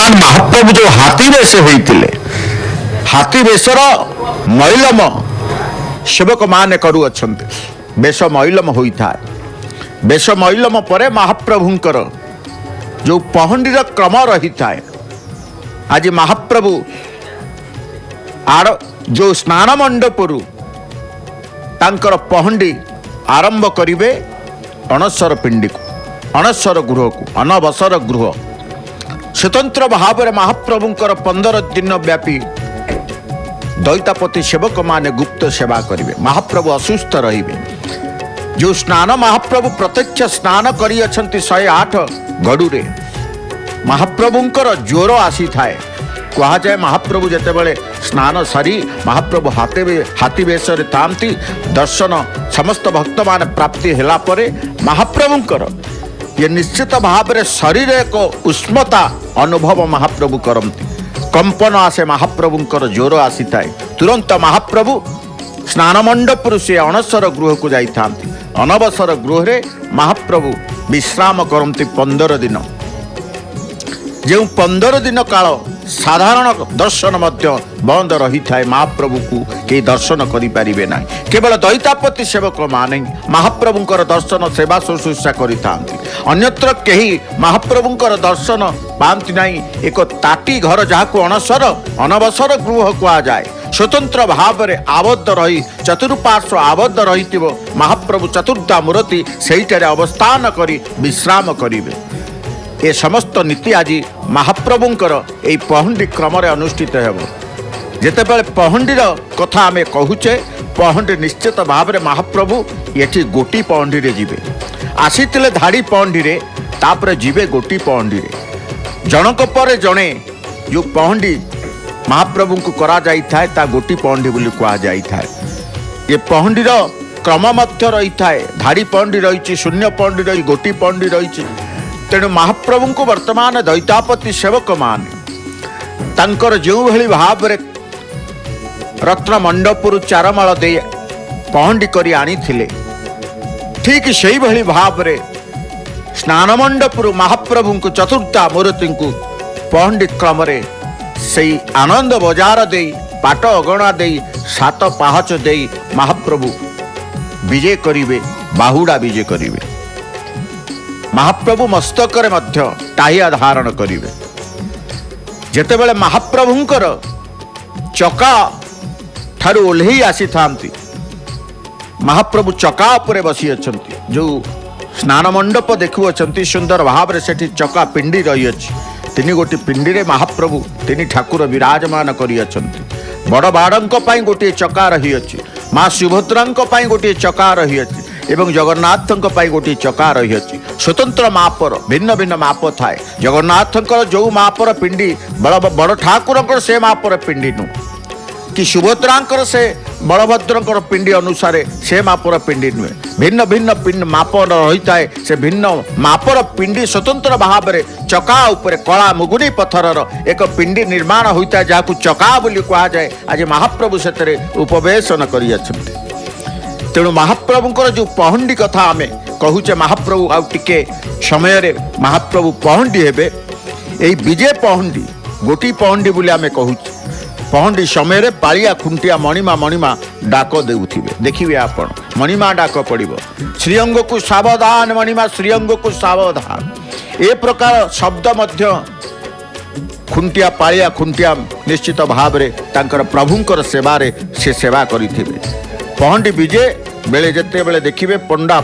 ବର୍ତ୍ତମାନ ମହାପ୍ରଭୁ ଯେଉଁ ହାତୀ ବେଶ ହୋଇଥିଲେ, ହାତୀ ବେଶର ମଇଲମ ସେବକମାନେ କରୁଅଛନ୍ତି। ବେଶ ମଇଲମ ହୋଇଥାଏ। ବେଶ ମଇଲମ ପରେ ମହାପ୍ରଭୁଙ୍କର ଯେଉଁ ପହଣ୍ଡିର କ୍ରମ ରହିଥାଏ, ଆଜି ମହାପ୍ରଭୁ ଯେଉଁ ସ୍ନାନ ମଣ୍ଡପରୁ ତାଙ୍କର ପହଣ୍ଡି ଆରମ୍ଭ କରିବେ ଅଣସର ପିଣ୍ଡିକୁ, ଅଣସର ଗୃହକୁ, ଅନବସର ଗୃହ। ସ୍ୱତନ୍ତ୍ର ଭାବରେ ମହାପ୍ରଭୁଙ୍କର 15 ଦିନ ବ୍ୟାପୀ ଦୈତାପତି ସେବକମାନେ ଗୁପ୍ତ ସେବା କରିବେ। ମହାପ୍ରଭୁ ଅସୁସ୍ଥ ରହିବେ। ଯେଉଁ ସ୍ନାନ ମହାପ୍ରଭୁ ପ୍ରତ୍ୟକ୍ଷ ସ୍ନାନ କରିଅଛନ୍ତି 108 ଗଡ଼ୁରେ, ମହାପ୍ରଭୁଙ୍କର ଜ୍ୱର ଆସିଥାଏ। କୁହାଯାଏ ମହାପ୍ରଭୁ ଯେତେବେଳେ ସ୍ନାନ ସାରି ମହାପ୍ରଭୁ ହାତୀ ବେଶରେ ଥାନ୍ତି, ଦର୍ଶନ ସମସ୍ତ ଭକ୍ତମାନେ ପ୍ରାପ୍ତି ହେଲା ପରେ ମହାପ୍ରଭୁଙ୍କର ଇଏ ନିଶ୍ଚିତ ଭାବରେ ଶରୀର ଏକ ଉଷ୍ମତା ଅନୁଭବ ମହାପ୍ରଭୁ କରନ୍ତି। କମ୍ପନ ଆସେ, ମହାପ୍ରଭୁଙ୍କର ଜ୍ୱର ଆସିଥାଏ। ତୁରନ୍ତ ମହାପ୍ରଭୁ ସ୍ନାନ ମଣ୍ଡପରୁ ସେ ଅଣସର ଗୃହକୁ ଯାଇଥାନ୍ତି। ଅନବସର ଗୃହରେ ମହାପ୍ରଭୁ ବିଶ୍ରାମ କରନ୍ତି 15 ଦିନ। ଯେଉଁ 15 ଦିନ କାଳ ସାଧାରଣ ଦର୍ଶନ ମଧ୍ୟ ବନ୍ଦ ରହିଥାଏ, ମହାପ୍ରଭୁକୁ କେହି ଦର୍ଶନ କରିପାରିବେ ନାହିଁ। କେବଳ ଦୈତାପତି ସେବକମାନେ ମହାପ୍ରଭୁଙ୍କର ଦର୍ଶନ ସେବା ଶୁଶ୍ରୂଷା କରିଥାନ୍ତି। ଅନ୍ୟତ୍ର କେହି ମହାପ୍ରଭୁଙ୍କର ଦର୍ଶନ ପାଆନ୍ତି ନାହିଁ। ଏକ ତାଟି ଘର, ଯାହାକୁ ଅନବସର ଗୃହ କୁହାଯାଏ, ସ୍ୱତନ୍ତ୍ର ଭାବରେ ଆବଦ୍ଧ ରହି ଚତୁଃପାର୍ଶ୍ୱ ଆବଦ୍ଧ ରହିଥିବ। ମହାପ୍ରଭୁ ଚତୁର୍ଦ୍ଧା ମୂର୍ତ୍ତି ସେଇଠାରେ ଅବସ୍ଥାନ କରି ବିଶ୍ରାମ କରିବେ। ଏ ସମସ୍ତ ନୀତି ଆଜି ମହାପ୍ରଭୁଙ୍କର ଏହି ପହଣ୍ଡି କ୍ରମରେ ଅନୁଷ୍ଠିତ ହେବ। ଯେତେବେଳେ ପହଣ୍ଡିର କଥା ଆମେ କହୁଛେ, ପହଣ୍ଡି ନିଶ୍ଚିତ ଭାବରେ ମହାପ୍ରଭୁ ଏଠି ଗୋଟି ପହଣ୍ଡିରେ ଯିବେ। ଆସିଥିଲେ ଧାଡ଼ି ପହଣ୍ଡିରେ, ତାପରେ ଯିବେ ଗୋଟି ପହଣ୍ଡିରେ। ଜଣକ ପରେ ଜଣେ ଯେଉଁ ପହଣ୍ଡି ମହାପ୍ରଭୁଙ୍କୁ କରାଯାଇଥାଏ, ତା ଗୋଟି ପହଣ୍ଡି ବୋଲି କୁହାଯାଇଥାଏ। ଏ ପହଣ୍ଡିର କ୍ରମ ମଧ୍ୟ ରହିଥାଏ। ଧାଡ଼ି ପହଣ୍ଡି ରହିଛି, ଶୂନ୍ୟ ପହଣ୍ଡି ରହିଛି, ଗୋଟି ପହଣ୍ଡି ରହିଛି। ତେଣୁ ମହାପ୍ରଭୁଙ୍କୁ ବର୍ତ୍ତମାନ ଦୈତାପତି ସେବକମାନେ ତାଙ୍କର ଯେଉଁଭଳି ଭାବରେ ରତ୍ନ ମଣ୍ଡପରୁ ଚାରମାଳ ଦେଇ ପହଣ୍ଡି କରି ଆଣିଥିଲେ, ଠିକ୍ ସେଇଭଳି ଭାବରେ ସ୍ନାନ ମଣ୍ଡପରୁ ମହାପ୍ରଭୁଙ୍କୁ ଚତୁର୍ଦ୍ଧା ମୂର୍ତ୍ତିଙ୍କୁ ପହଣ୍ଡି କ୍ରମରେ ସେଇ ଆନନ୍ଦ ବଜାର ଦେଇ, ପାଟ ଅଗଣା ଦେଇ, 7 ପାହାଚ ଦେଇ ମହାପ୍ରଭୁ ବିଜେ କରିବେ, ବାହୁଡ଼ା ବିଜେ କରିବେ। ମହାପ୍ରଭୁ ମସ୍ତକରେ ମଧ୍ୟ ଟାହିଆ ଧାରଣ କରିବେ। ଯେତେବେଳେ ମହାପ୍ରଭୁଙ୍କର ଚକା ଠାରୁ ଓହ୍ଲେଇ ଆସିଥାନ୍ତି, ମହାପ୍ରଭୁ ଚକା ଉପରେ ବସିଅଛନ୍ତି। ଯେଉଁ ସ୍ନାନ ମଣ୍ଡପ ଦେଖୁଅଛନ୍ତି, ସୁନ୍ଦର ଭାବରେ ସେଠି ଚକା ପିଣ୍ଡି ରହିଅଛି। 3 ଗୋଟି ପିଣ୍ଡିରେ ମହାପ୍ରଭୁ 3 ଠାକୁର ବିରାଜମାନ କରିଅଛନ୍ତି। ବଡ଼ ବାଡ଼ଙ୍କ ପାଇଁ ଗୋଟିଏ ଚକା ରହିଅଛି, ମା ସୁଭଦ୍ରାଙ୍କ ପାଇଁ ଗୋଟିଏ ଚକା ରହିଅଛି ଏବଂ ଜଗନ୍ନାଥଙ୍କ ପାଇଁ ଗୋଟିଏ ଚକା ରହିଅଛି। ସ୍ୱତନ୍ତ୍ର ମାପର ଭିନ୍ନ ଭିନ୍ନ ମାପ ଥାଏ। ଜଗନ୍ନାଥଙ୍କର ଯେଉଁ ମାପର ପିଣ୍ଡି, ବଡ଼ ଠାକୁରଙ୍କର ସେ ମାପର ପିଣ୍ଡି ନୁହେଁ, କି ସୁଭଦ୍ରାଙ୍କର ସେ ବଳଭଦ୍ରଙ୍କର ପିଣ୍ଡି ଅନୁସାରେ ସେ ମାପର ପିଣ୍ଡି ନୁହେଁ। ଭିନ୍ନ ଭିନ୍ନ ମାପ ରହିଥାଏ। ସେ ଭିନ୍ନ ମାପର ପିଣ୍ଡି ସ୍ୱତନ୍ତ୍ର ଭାବରେ ଚକା ଉପରେ କଳା ମୁଗୁନି ପଥରର ଏକ ପିଣ୍ଡି ନିର୍ମାଣ ହୋଇଥାଏ, ଯାହାକୁ ଚକା ବୋଲି କୁହାଯାଏ। ଆଜି ମହାପ୍ରଭୁ ସେଥିରେ ଉପବେଶନ କରିଅଛନ୍ତି। ତେଣୁ ମହାପ୍ରଭୁଙ୍କର ଯେଉଁ ପହଣ୍ଡି କଥା ଆମେ କହୁଛେ, ମହାପ୍ରଭୁ ଆଉ ଟିକେ ସମୟରେ ମହାପ୍ରଭୁ ପହଣ୍ଡି ହେବେ। ଏଇ ବିଜେ ପହଣ୍ଡି, ଗୋଟି ପହଣ୍ଡି ବୋଲି ଆମେ କହୁଛେ। ପହଣ୍ଡି ସମୟରେ ପାଳିଆ ଖୁଣ୍ଟିଆ ମଣିମା ଡାକ ଦେଉଥିବେ। ଦେଖିବେ ଆପଣ, ମଣିମା ଡାକ ପଡ଼ିବ। ଶ୍ରୀଅଙ୍ଗକୁ ସାବଧାନ, ମଣିମା ଶ୍ରୀଅଙ୍ଗକୁ ସାବଧାନ, ଏ ପ୍ରକାର ଶବ୍ଦ ମଧ୍ୟ ପାଳିଆ ଖୁଣ୍ଟିଆ ନିଶ୍ଚିତ ଭାବରେ ତାଙ୍କର ପ୍ରଭୁଙ୍କର ସେବାରେ ସେ ସେବା କରିଥିବେ। ପହଣ୍ଡି ବିଜେ ବେଳେ ଯେତେବେଳେ ଦେଖିବେ, ପଣ୍ଡା,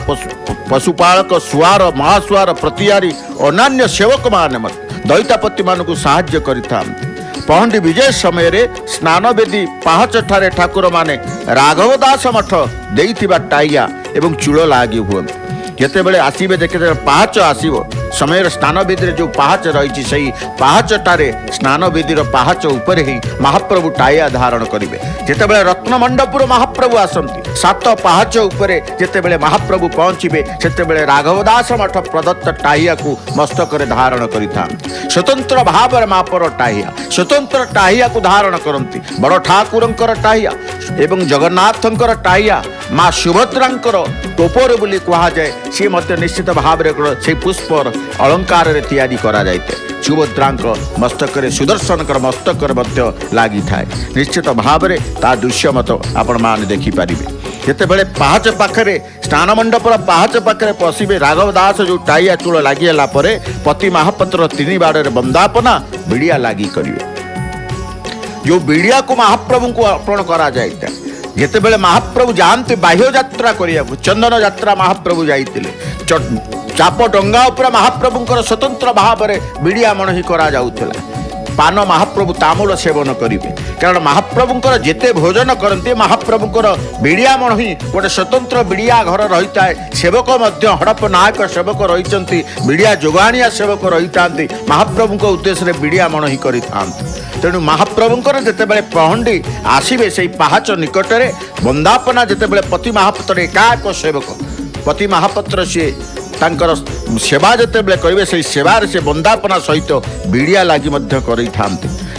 ପଶୁପାଳକ, ସୁଆର, ମହାସୁଆର, ପ୍ରତିହାରୀ, ଅନ୍ୟାନ୍ୟ ସେବକମାନେ ମଧ୍ୟ ଦୈତାପତିମାନଙ୍କୁ ସାହାଯ୍ୟ କରିଥାନ୍ତି। ପହଣ୍ଡି ବିଜୟ ସମୟରେ ସ୍ନାନବେଦୀ ପାହାଚଠାରେ ଠାକୁରମାନେ ରାଘବ ଦାସ ମଠ ଦେଇଥିବା ଟାଇଆ ଏବଂ ଚୂଳ ଲାଗି ହୁଅନ୍ତି। ଯେତେବେଳେ ଆସିବେ, ଯେତେବେଳେ ପାହାଚ ଆସିବ ସମୟରେ ସ୍ନାନବେଦୀରେ ଯେଉଁ ପାହାଚ ରହିଛି, ସେହି ପାହାଚଠାରେ ସ୍ନାନବେଦୀର ପାହାଚ ଉପରେ ହିଁ ମହାପ୍ରଭୁ ଟାଇଆ ଧାରଣ କରିବେ। ଯେତେବେଳେ ରତ୍ନମଣ୍ଡପରୁ ମହାପ୍ରଭୁ ଆସନ୍ତି, 7 ପାହାଚ ଉପରେ ଯେତେବେଳେ ମହାପ୍ରଭୁ ପହଞ୍ଚିବେ, ସେତେବେଳେ ରାଘବ ଦାସ ମଠ ପ୍ରଦତ୍ତ ଟାହିଆକୁ ମସ୍ତକରେ ଧାରଣ କରିଥାନ୍ତି। ସ୍ୱତନ୍ତ୍ର ଭାବରେ ମାପର ଟାହିଆ, ସ୍ୱତନ୍ତ୍ର ଟାହିଆକୁ ଧାରଣ କରନ୍ତି। ବଡ଼ ଠାକୁରଙ୍କର ଟାହିଆ ଏବଂ ଜଗନ୍ନାଥଙ୍କର ଟାହିଆ माँ सुभद्रांकर टोपर बोली कहुए सी निश्चित भाव से पुष्प अलंकार तैयारी करा जाइते सुभद्रांक मस्तक सुदर्शन मस्तक लगी थाए निश्चित भाव में ता दृश्य मत आपण मैंने देखिपारे जितेबले पाहाच पाखे स्नान मंडपर पाहाच पाखे पशिबे राघव दास जो टाइया चूल लगिगला पति महापात्र तीन बाड़े वंदापना बिड़िया लगी करेंगे जो बिड़िया को महाप्रभु को अर्पण करा जाए जितेबले महाप्रभु जाते बाह्य यात्रा करने चंदन यात्रा महाप्रभु जाइए चाप डंगा उपर महाप्रभुंकर स्वतंत्र भाव में बिड़िया मणही करा जाउथला पान महाप्रभु तामूल सेवन करेंगे कारण महाप्रभुंकर जेते भोजन करते महाप्रभुंकर बिड़िया मणही गोटे स्वतंत्र बिड़िया घर रही है सेवक हड़प नायक सेवक रही बिड़िया जोगाणिया सेवक रही था महाप्रभु उद्देश्य बिड़िया मणही कर तेणु महाप्रभुंकर जितेबले पहंडी आसवे से पाहाच निकटरे वंदापना जितेबले पति महापात्र एकाक सेवक पति महापात्र सी तांकर सेवा जितेबले करेंगे से सेवार से वंदापना सहित बिड़िया लगी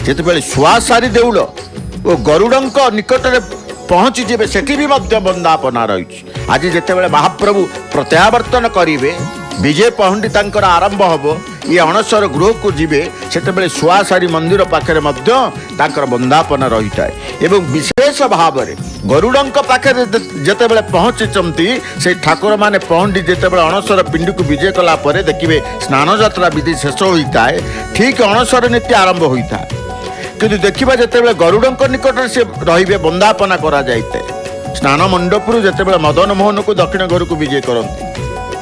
जितेबले सुआसारी देउल और गरुड़ंक निकट में पहुँची जे सेठी भी वंदापना रही आज जितेबले महाप्रभु प्रत्यावर्तन करेंगे विजय पहंडी तांकर आरंभ हम ये अणसर गृह को जीवे से सुआसारी मंदिर पाखे तांकर वंदापना रही है एवं विशेष भाव में गरुड़ंक पाखे जितेबले पहुँची से ठाकुर माने पहंडी जितेबले अणसर पिंडी को विजय कलापर देखिए स्नान यात्रा विधि शेष होता है ठीक अणसर नीति आरंभ होता है किंतु देखा जितेबले गरुड़ंक निकट से रे वंदापना करा जाए स्नान मंडपुर जितेबले मदन मोहन को दक्षिण घर को विजय करती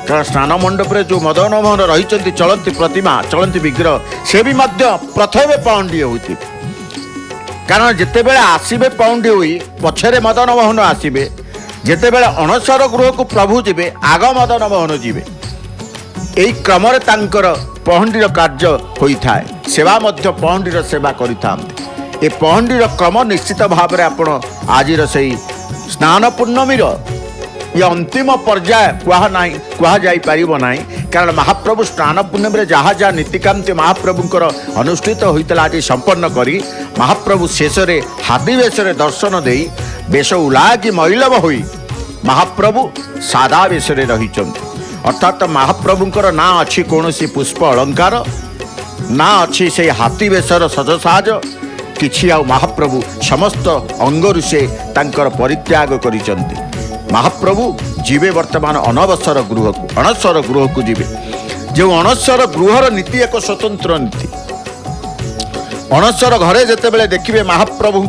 कारण स्नान मंडप जो मदन मोहन रही चलती प्रतिमा चलती विग्रह से भी प्रथम पहंडी होती कारण जितेबले आसबे पहंडी हुई पछरे मदन मोहन आसबे जितेबले अणसर गृह को प्रभु जीवे आग मदन मोहन जीवे यही क्रम पहंडीर कार्य होता है सेवा पहंडीर सेवा करते पहंडीर क्रम निश्चित भाव में आपण आज से स्नान पूर्णमीर ये अंतिम पर्याय कह जाना कारण महाप्रभु स्नान पूर्णमी जहाँ जहाँ नीतिकांति महाप्रभुंकर अनुष्ठित होता आज संपन्न करी महाप्रभु शेष में हाथी वेश दर्शन दे बेश उलागी मैलव हो महाप्रभु सादा वेश रही अर्थात महाप्रभुंकर ना अच्छी कौन पुष्प अलंकार ना अच्छी से हाथी वेशर सजसाज किछि आ महाप्रभु समस्त अंगरु से तांकर परित्याग करिसंती महाप्रभु जीवे वर्तमान अनवसर गृह को अणसर गृह को जीवे जो अणसर गृहर नीति एक स्वतंत्र नीति अणसर घरे जितेबले देखिए महाप्रभु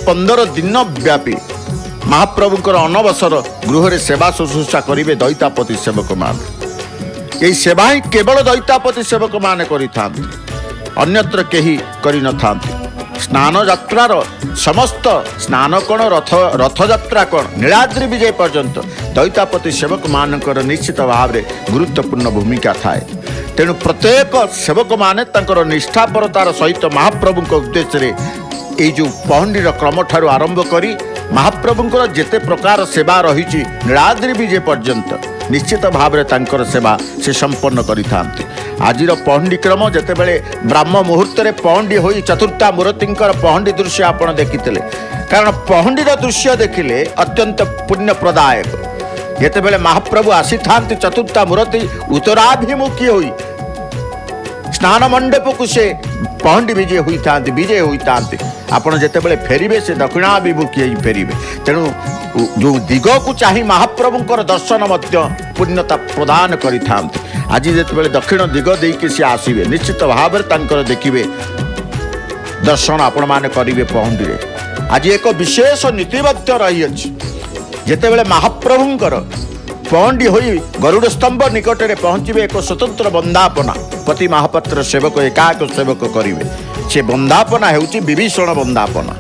15 दिन व्यापी महाप्रभुंकर अनवसर गृह रे सेवा शुश्रूषा करेंगे दैतापति सेवक मान यही सेवा ही केवल दैतापति सेवक माने करिथांती अन्यत्र केही करि नथांती स्नान यात्रार समस्त स्नान कण रथ यात्रा कण नीलाद्रि विजय पर्यंत दैतापति सेवक मानकर निश्चित भाव में गुरुत्वपूर्ण भूमिका थाए तेणु प्रत्येक सेवक माने तांकर निष्ठापरतार सहित महाप्रभु उद्देश्य ये जो पहंडीर क्रम ठारू आरंभ करी महाप्रभुंकर जेते प्रकार सेवा रही नीलाद्रि विजय पर्यंत निश्चित भाव में तांकर सेवा से संपन्न करिथांती आजिर पहंडी क्रम जितेबले ब्राह्म मुहूर्त पहंडी हो चतुर्था मूर्तिंकर पहंडी दृश्य आपण देखिते कारण पहंडीर दृश्य देखिले अत्यंत पुण्यप्रदायक जितेबले महाप्रभु आसी थांती चतुर्था मूर्ति उत्तराभिमुखी होई स्नान मंडप को से पहंडी विजय होता आपण जितेबले फेरिबे से दक्षिणाभिमुखी फेरिबे तेणु जो दिग को चाही महाप्रभुंकर दर्शन पुण्यता प्रदान करिथांती आज जितेबले दक्षिण दिग देकी सी आसबे निश्चित भाव में देखिए दर्शन आपण माने करेंगे पहंडी रे आज एक विशेष नीतिबद्ध रही अछि जितेबले महाप्रभुंकर पहंडी होई गरुड़ स्तंभ निकट में पहुँचे एक स्वतंत्र वंदापना पति महापात्र सेवक एकाक सेवक करेंगे से वंदापना हेउची विभीषण वंदापना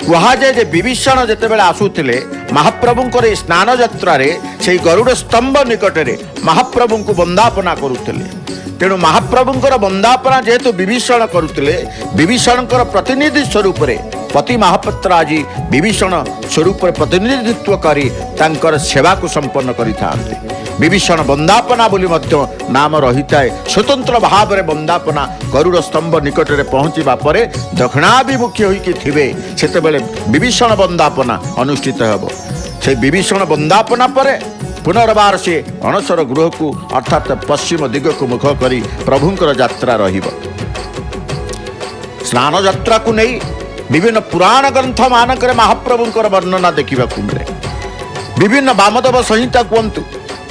कहुए विभीषण जितेबले आसुले महाप्रभुंकर स्नान यात्रा से गरुड़ स्तंभ निकट में महाप्रभु को वंदापना करुले तेणु महाप्रभुंकर वंदापना जेहेतु विभीषण करुले विभीषणकर प्रतिनिधि स्वरूप पति महापात्र आज विभीषण स्वरूप प्रतिनिधित्व करी तांकर सेवा को संपन्न करिथांती विभीषण वंदापना बोली नाम रही है स्वतंत्र भाव में वंदापना गरुड़ स्तंभ निकट में पहुँचा दक्षिणाभिमुखी होइकि थिबे सेतेबेले विभीषण वंदापना अनुष्ठित हेबो से विभीषण बंदापना पर पुनर्बार से अणसर गृह को अर्थात पश्चिम दिग को मुख करी प्रभुंकर यात्रा रहिब। स्नान यात्रा को नहीं विभिन्न पुराण ग्रंथ मानक महाप्रभुंकर वर्णना देखा मिले। विभिन्न वामदेव संहिता कहतु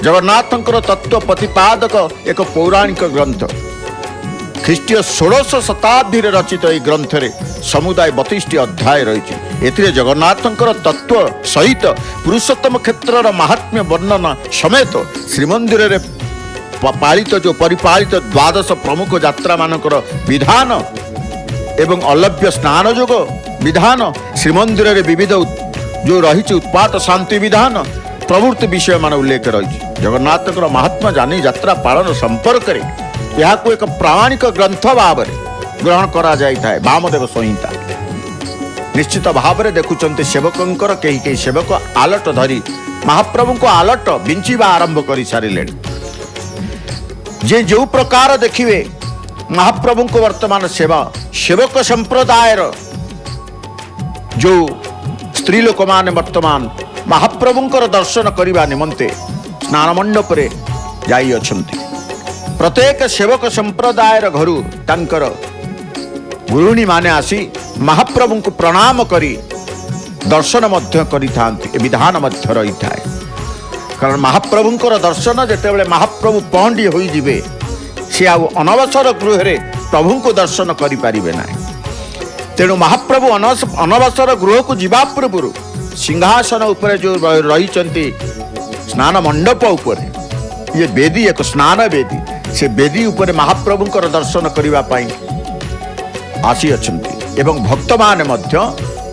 जगन्नाथंकर तत्व प्रतिपादक एक पौराणिक ग्रंथ ख्रीष्टीय 16 शताब्दी रचित यह ग्रंथ समुदाय 32 अध्याय रही। एथिरे जगन्नाथंकर तत्व सहित पुरुषोत्तम क्षेत्र महात्म्य वर्णना समेत श्रीमंदिर रे पालित जो परिपालित द्वादश प्रमुख यात्रा मानकर विधान एवं अलभ्य स्नान जोग विधान श्रीमंदिर रे विविध जो रही उत्पात शांति विधान प्रवृत्ति विषय मान उल्लेख रही। जगन्नाथंकर महात्मा जानी यात्रा पालन संपर्क में यह एक प्रामाणिक ग्रंथ भाव ग्रहण करा जाय था वामदेव संहिता। निश्चित भाव में देखुं सेवकंकर कई कई सेवक आलट धरी महाप्रभु को आलट बिंचिबा आरंभ कर सारे जे जो प्रकार देखिए महाप्रभु को वर्तमान सेवा सेवक संप्रदायर जो स्त्री लोक मान वर्तमान महाप्रभुंकर दर्शन करने निमंते स्नान मंडप रे जाई अछंती। प्रत्येक सेवक संप्रदायर घरु तांकर गुरुणी माने आसी महाप्रभु को प्रणाम करी दर्शन मध्य करिथांती विधान मध्य रही थाए। कारण महाप्रभुंकर दर्शन जेतेबेले महाप्रभु पहंडी होई जिवे से आउ अनवसर गृह रे प्रभु को दर्शन करि पारिबे नाही। तेणु महाप्रभु अनवसर गृह को जीवा पूर्व सिंहासन उपरे जो रही स्नान मंडप उपरे ये वेदी एक स्नान वेदी से वेदी उपरे महाप्रभुंकर दर्शन करने आसी अछंती एवं भक्त माने मध्य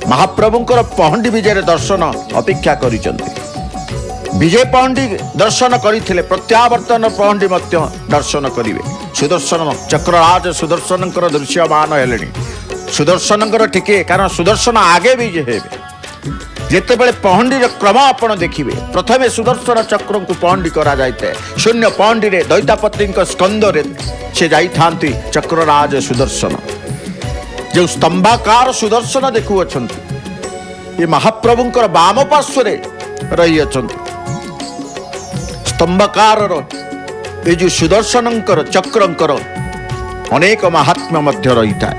महाप्रभुंकर पहंडी विजय दर्शन अपेक्षा करिसंती। विजय पहंडी दर्शन करथिले प्रत्यावर्तन पहंडी मध्य दर्शन करिवे। सुदर्शन चक्रराज सुदर्शनकर दृश्यमान हेलेनी सुदर्शनकर टिके कारण सुदर्शन आगे विजय हेबे। जेतेबेले पहंडी क्रम आपण देखिए प्रथमे सुदर्शन चक्र को पहंडी करा जाइते शून्य पहंडी रे दैतापति स्कंद रे से जाई थांती चक्रराज सुदर्शन जो स्तंभाकार सुदर्शन देखु अछंती ये महाप्रभुंकर वाम पार्श्व रे रही अछंती। स्तंभाकार ये जो सुदर्शनंकर चक्रंकर अनेक महात्म्य मध्य रही था।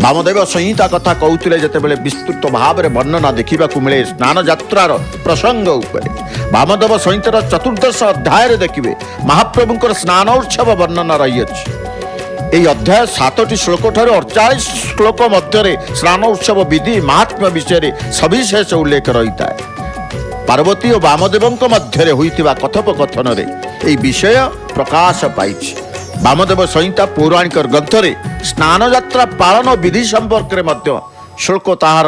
वामदेव संहिता कथा कहते जितेबाला विस्तृत भाव में वर्णना देखा मिले स्नान यात्रार प्रसंग उपरे। वामदेव संहितार 14 अध्याय देखिए महाप्रभुंकर स्नान उत्सव वर्णना रही अच्छी। यही अध्याय 7टी श्लोक ठार 48 श्लोक मध्य स्नान उत्सव विधि महात्म्य विषय सविशेष उल्लेख रही है। पार्वती और वामदेव मध्य होइतिबा कथोपकथन यही विषय प्रकाश पाई। वामदेव संहिता पौराणिक ग्रंथ स्नान यात्रा पालन विधि संपर्क में मध्य शुल्क ताहार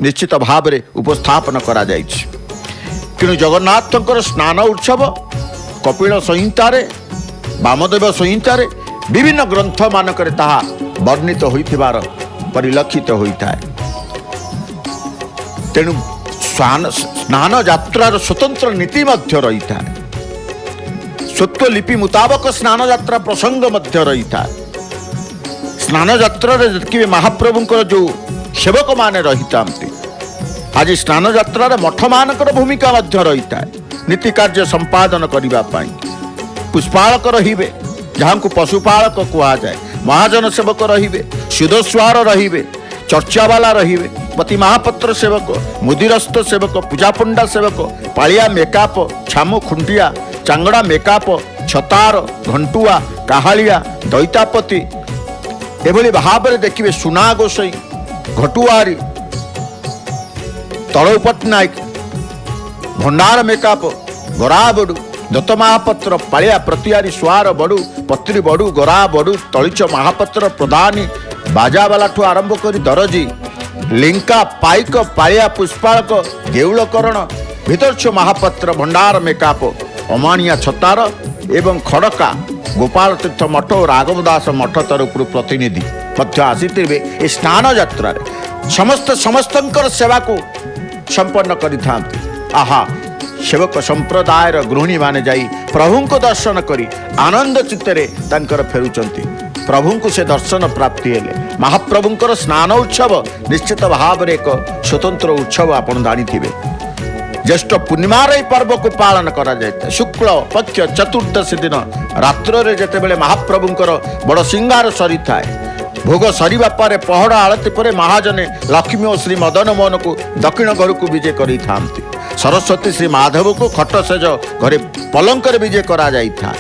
निश्चित भाव में उपस्थापन करा जाइछि। किनु जगन्नाथंकर स्नान उत्सव कपिल संहितार वामदेव संहितार विभिन्न ग्रंथ मानक ताहा वर्णित होइथिबार परिलक्षित होता है। तेणु स्नान यात्रार स्वतंत्र नीति मध्य रही था। स्वत्व लिपि मुताबक स्नान यात्रा प्रसंग मध्य रही था। स्नान यात्रा देखिए महाप्रभुंकर जो सेवक माने रही था आज स्नान यात्रा मठ मानकर भूमिका मध्य रही था। नीति कार्य संपादन करने पुष्पालक रहिबे जहाँ को पशुपालक कहा जाए, महाजन सेवक रहिबे, सुदस्वार रहिबे, चर्चावाला रहिबे, पति महापत्र सेवक, मुदिरस्थ सेवक, पूजापंडा सेवक, पालिया मेकाप, छामु खुंटिया, चांगड़ा मेकाप, छतार, घंटुआ, काहालिया, दैतापति एभली भाव में देखिए सुना गोसाई, घटुआरी, तड़ौ पट्टनायक, भंडार मेकाप, गराबड़ू, दत्त महापत्र, पालिया प्रतियारी, स्वार बड़ू, पत्री बड़ू, गरा बड़ू, तलिच महापत्र प्रधानी, बाजावाला ठू आरंभ कर दरजी, लिंका, पाइक, पालिया पुष्पालक, देउलकरण, भितरछ महापत्र, भंडार मेकाप, अमानिया छतार एवं खड़का गोपाल तीर्थ मठ और राघवदास मठ तरफ प्रतिनिधि आसी स्नान यात्रा समस्तंकर सेवा को संपन्न करिथांती। आहा सेवक संप्रदायर गृहिणी माने जाई प्रभु को दर्शन करी आनंद चित्तरे तांकर फेरुचंती। प्रभु को से दर्शन प्राप्ति हेले। महाप्रभुंकर स्नान उत्सव निश्चित भाव में एक स्वतंत्र उत्सव आपण जानिथिबे। ज्येष्ठ पूर्णिमार यही पर्व को पालन करा जाए। शुक्ल पक्ष चतुर्दशी दिन रात्रे जितेबाला महाप्रभुंकर बड़ सिंगार सरी थाए भोग सरीबा पर पहड़ आलती पर महाजने लक्ष्मी और श्री मदन मोहन को दक्षिण घर को विजे करी थांती। सरस्वती श्री माधव को खट सेज घरे पलंकर विजे करा जाई था।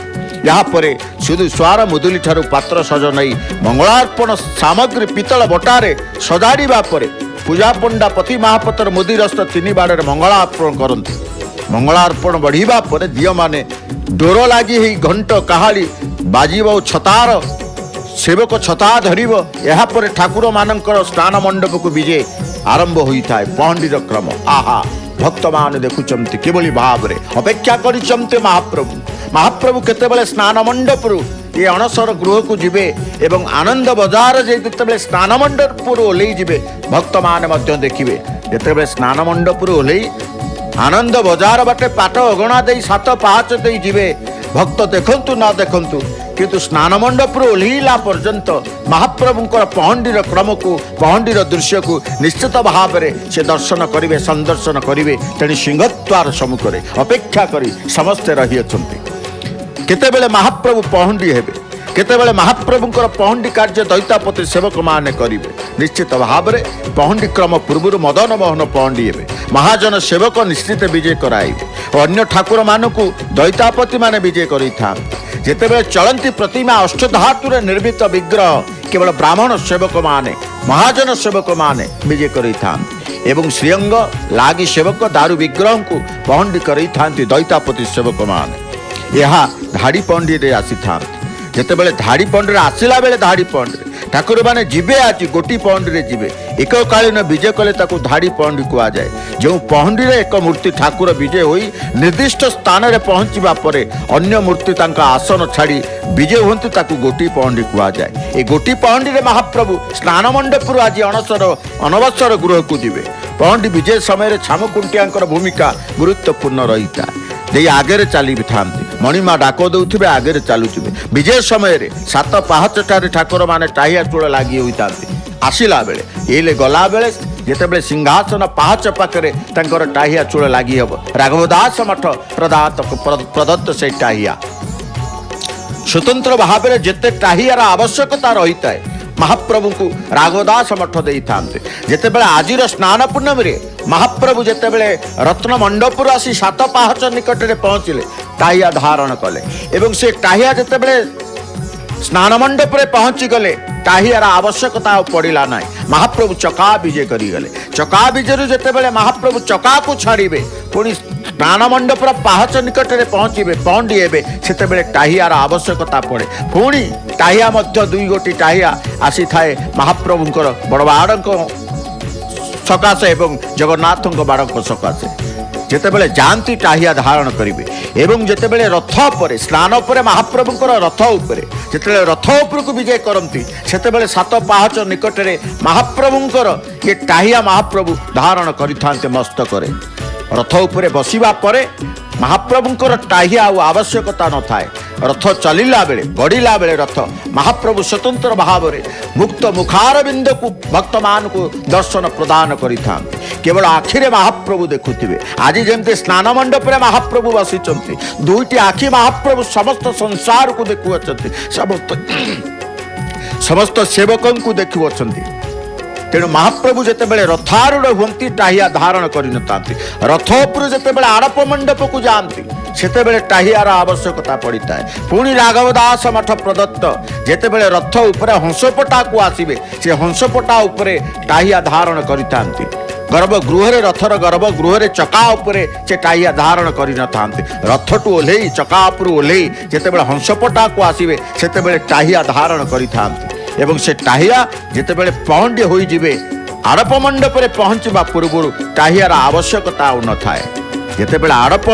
यहाँ पर सुधु स्वार मुदुली ठारू पात्र सज नहीं मंगलार्पण सामग्री पितल बटारे सजाड़ा पर पूजा पंडा पति महापतर मुदिरस्त तीन बाड़े मंगलार्पण करती। मंगलार्पण बढ़िबा पर दियो माने डोर लगी ही घंट काहाली बाजिब छतार सेवक छता धरिब। यहाँ पर ठाकुर मानकर स्नान मंडप को विजे आरंभ होता है। पहंडीर क्रम आहा भक्त मान देखुंत किभली भाव में अपेक्षा करते महाप्रभु। महाप्रभु केतेबेले स्नान मंडप ये अणसर गृह को जीवे एवं आनंद बजार जिते स्नान मंडप ओह्लई जीवे भक्त मान देखिए। जिते स्नान मंडप ओह्लई आनंद बजार बाटे पाट अगणा दे सात पाँच दे जीवे भक्त देखंतु ना देखंतु किंतु स्नान मंडप ओह्लैला पर्यंत महाप्रभुंकर पहंडीर क्रम को पहंडीर दृश्य को निश्चित भाव में से दर्शन करेंगे संदर्शन करेंगे। तेणु सिंहद्वार सम्मुख में अपेक्षा करी समस्ते रही अछंती। केतेबेले महाप्रभु पहंडी हेबे केतेबेले महाप्रभुंकर पहंडी कार्य दैतापति सेवक माने करिवे। निश्चित भाव में पहंडी क्रम पूर्व मदन मोहन पहंडी हेबे महाजन सेवक निश्चित विजय कराइबे और अन्य ठाकुर मानक दैतापति माने विजय करिथा। जेतेबेले चलंती प्रतिमा अष्टधातुरे निर्मित विग्रह केवल ब्राह्मण सेवक माने महाजन सेवक माने विजय करिथा एवं श्रीअंग लागी सेवक दारू विग्रह को पहंडी करिथांती दैतापति सेवक माने। यह धाड़ी पंडी रे आसी था जितेबाला धाड़ी पंडी आसला बेले धाड़ी पंडी ठाकुर मैंने जीवे आज गोटी पहंडी रे जीवे एककालीन विजय कले ताकू धाड़ी पहंडी कह जाए। जो पहंडी रे एक मूर्ति ठाकुर विजय होई निर्दिष्ट स्थान रे पहुंचवा परे अन्य मूर्ति तांका आसन छाड़ी विजय होती ताकू गोटी पहंडी कह जाए। ए गोटी पहंडी रे महाप्रभु स्नान मंडप आज अणसर अनवसर गृह को जीवे। पहंडी विजय समय छामुकुंटिया भूमिका गुरुत्वपूर्ण रही था। दे आगे चली था मणिमा डाक दौथे आगे चलुवे विजय समय सात पाहच ठाकुर माने टाहिया चूड़ लगी होता आसला बेले ये गला बेले जितेबाला सिंहासन पाहच पाखे टाहिया चूड़ लगी हम राघवदास मठ प्रदत्त से टाहिया स्वतंत्र भाव में जिते टाहियार आवश्यकता रही है महाप्रभु को राघवदास मठ दे था। जितेबाला आज स्नान पूर्णमी महाप्रभु जितेबाला रत्न मंडप आसी सात पाहच निकट में पहुँचले टाहिया धारण कले एवं से टाहिया जितेबाला स्नान मंडप में पहुँची गले टाहियार आवश्यकता पड़ा ना। महाप्रभु चका विजय करीगले। चका विजय जितेबाला महाप्रभु चका को छाड़े पुणी स्नान मंडप पाहच निकट में पहुँचे पहंडी हे से टाहियार आवश्यकता पड़े। पुणी टाहिया दुई गोटी टाहिया आसी थाए महाप्रभुंकर बड़ बाड़ सकाशे एवं जगन्नाथ बाड़ सकाशे जितेबाला जाती टाहिया धारण करेंगे एवं जितेबाला रथ पर स्नान पर महाप्रभुंकर रथ उपरे जितेबाला रथ उपर को विजय करती से सात पाहच निकट में महाप्रभुंकर ये टाहिया महाप्रभु धारण करि मस्तक रथ उपरे बसिबा परे महाप्रभुंकर टाहिया आवश्यकता न थाए। रथ चलिला बेले बढ़िला बेले रथ महाप्रभु स्वतंत्र भाव में मुक्त मुखारबिंद को भक्त मान को दर्शन प्रदान करिथा। केवल आखिरे महाप्रभु देखुथिबे। आज जेमते स्नान मंडप रे महाप्रभु बसिचंती दुईटी आखि महाप्रभु समस्त संसार को देखुअछंती समस्त सेवकों को देखुअछंती। तेणु महाप्रभु जितेबाला रथारूढ़ हुंती टाहिया धारण करिनतांती रथ उपर जितेबाला आड़प मंडप को जाती सेतेबेले टाहियार आवश्यकता पड़ता है। पुणी राघवदास मठ प्रदत्त जितेबाला रथ उपर हंसपटा को आसबे से हंसपटा उपरे टाहिया धारण करितांती। गर्भगृह रथर गर्भगृह चका उपरे से टाहिया धारण करिनतांती। रथटू ओह्लई चका उपर ओह्लई जितेबाला हंसपटा को आसबे सेतेबेले टाहिया धारण करितांती एवं से टाहिया जितेबाला पहंडी हो जिवे आड़प मंडप में पहुंचवा पूर्व टाहियार आवश्यकता न थाए। जितेबाला आड़प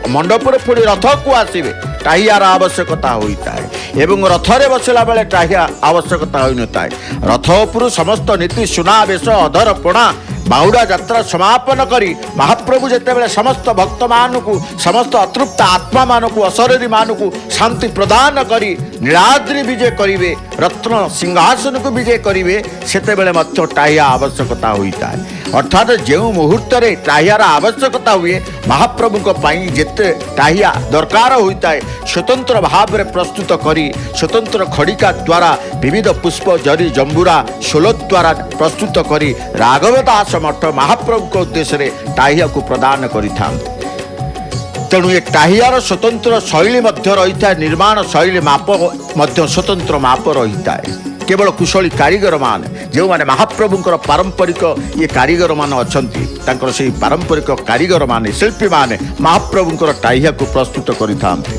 मंडप पुणी रथ को आसबे टाहियार आवश्यकता होता है एवं रथरे बसला बेले टाहिया आवश्यकता हो नए। रथ उपर समस्त नीति सुनावेश अधर पणा बाहुड़ा यात्रा समापन करी महाप्रभु जितेबाला समस्त भक्त मान को समस्त अतृप्त आत्मा मान को अशरीरी मान को शांति प्रदान करी नीलाद्रि विजय करिवे रत्न सिंहासन को विजय करिवे सेतेबेले टाहिया आवश्यकता होता है। अर्थात जो मुहूर्त टाहियार आवश्यकता हुए महाप्रभु जिते टाहिया दरकार होता है स्वतंत्र भाव में प्रस्तुत करी स्वतंत्र खड़िका द्वारा विविध पुष्प जरी जंबुरा शोल द्वारा प्रस्तुत करी राघव दास मठ महाप्रभु उद्देश्य टाहिया को प्रदान करिथा। तेणु ये टाहियार स्वतंत्र शैली रही है निर्माण शैली माप स्वतंत्र माप रही है। केवल कुशली कारीगर मान जो माने महाप्रभुंकर पारंपरिक ये कारीगर मान अच्छा से पारंपरिक कारीगर मान शिल्पी मान महाप्रभुंकर टाहिया को प्रस्तुत करिथांती।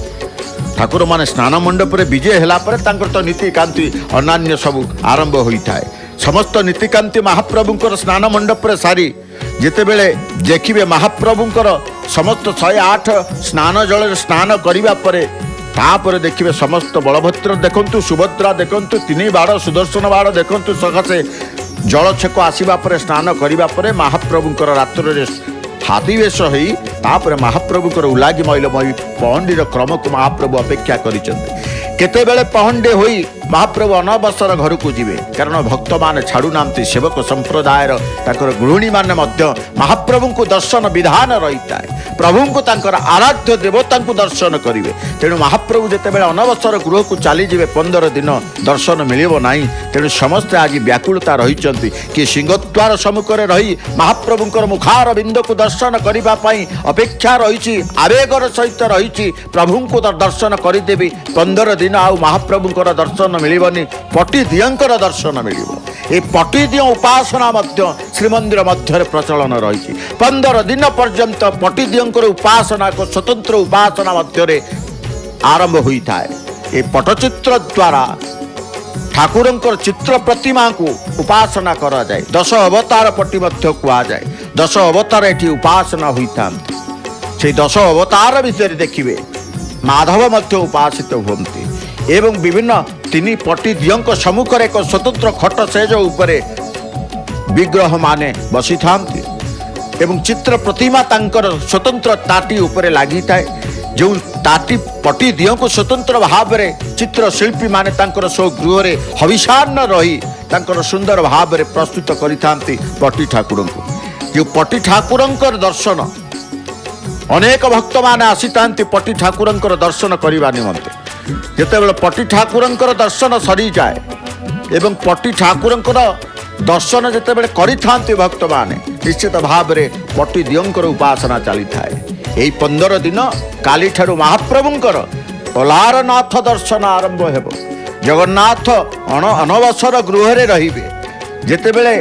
ठाकुर माने स्नान मंडप रे विजय होला परे तांकर तो नीतिकांति अन्य सब आरंभ होता है। समस्त नीतिकांति महाप्रभुंकर स्नान मंडप रे सारी जिते बेले देखिबे महाप्रभुंकर समस्त 108 स्नान जल स्नान करिबा परे तापर देखिए समस्त बलभद्र देखंतु सुभद्रा देखंतु तीन बाड़ सुदर्शन बाड़ देखंतु सकाशे जल छेक आसवा पर स्नान करने पर महाप्रभुंकर रात्र हाथी वेश हो तापर महाप्रभुंकर उलागी मैलमयी पहंडीर क्रम को महाप्रभु अपेक्षा करते बेले पहंडे होई महाप्रभु अनवसर घर को जीवे कारण भक्त मान छाड़ू नांती सेवक संप्रदायर ताकर गृहिणी मान महाप्रभु को दर्शन विधान रही है। प्रभु को तांकर आराध्य देवता को दर्शन करेंगे। तेणु महाप्रभु जिते बेले अनवसर गृह को चलीजे 15 दिन दर्शन मिलिब ना। तेणु समस्ते आज व्याकुलता रही कि सिंहद्वार सम्मुखें रही महाप्रभुंकर मुखार बिंद को दर्शन करने अपेक्षा रही आवेगर सहित रही प्रभु को दर्शन करदेवी 15 दिन आउ महाप्रभुंकर दर्शन मिलबनी पटी दियंकर दर्शन मिल ये पटी दिय उपासना श्रीमंदिर मध्य प्रचलन रही 15 दिन पर्यंत पटी दियंकर उपासना को स्वतंत्र उपासना मध्य आरंभ होता है। ये पटचित्र द्वारा ठाकुरंकर चित्र प्रतिमा को उपासना करा जाए। 10 अवतार पटी मध्य कहा जाए 10 अवतार ये उपासना होता से 10 अवतार विषय देखिए माधव मध्य उपासित होती एवं विभिन्न 3 पटी दियों सम्मुखें एक स्वतंत्र खट सेज उपरे विग्रह माने बसी था एवं चित्र प्रतिमा तांकर स्वतंत्र ताटी उपरे लगी थाए जो ताटी पटी दियों को स्वतंत्र भाव में चित्र शिल्पी माने तांकर स्वगृह रे हविषान्न रही तांकर सुंदर भाव में प्रस्तुत करिथांती पटी ठाकुर को। जो पटी ठाकुरंकर दर्शन अनेक भक्त माने आसीतांती पटी ठाकुरंकर दर्शन करबा निमंते जेतेबेले पटी ठाकुरंकर दर्शन सरी जाए एवं पटी ठाकुरंकर दर्शन जेतेबेले करिथांती भक्त माने निश्चित भाव में पटी दियंकर उपासना चली थाए। यही 15 दिन काली ठारू महाप्रभुंकर अलारनाथ दर्शन आरंभ हेब। जगन्नाथ अनवसर गृह रे रहिबे जेतेबेले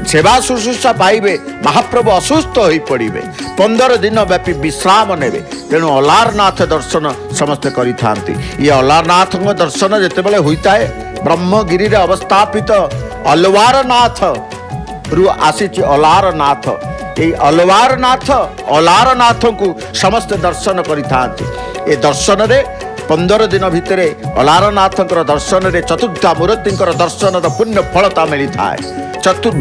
सेवा शुश्रूषा पाइबे महाप्रभु असुस्थ हो पड़े 15 दिन व्यापी विश्राम नेबे। तेणु अलारनाथ दर्शन समस्ते करिथांती। ये अलारनाथ दर्शन जेतेबेले होता है ब्रह्मगिरी रे अवस्थापित अलवारनाथ रु आसीची अलारनाथ। ये अलवारनाथ अलारनाथ को समस्त दर्शन करिथांती। ये दर्शन रे 15 दिन भितर अलारनाथ दर्शन रे चतुर्धा मूर्ति दर्शन पुण्य फलता मिलता है।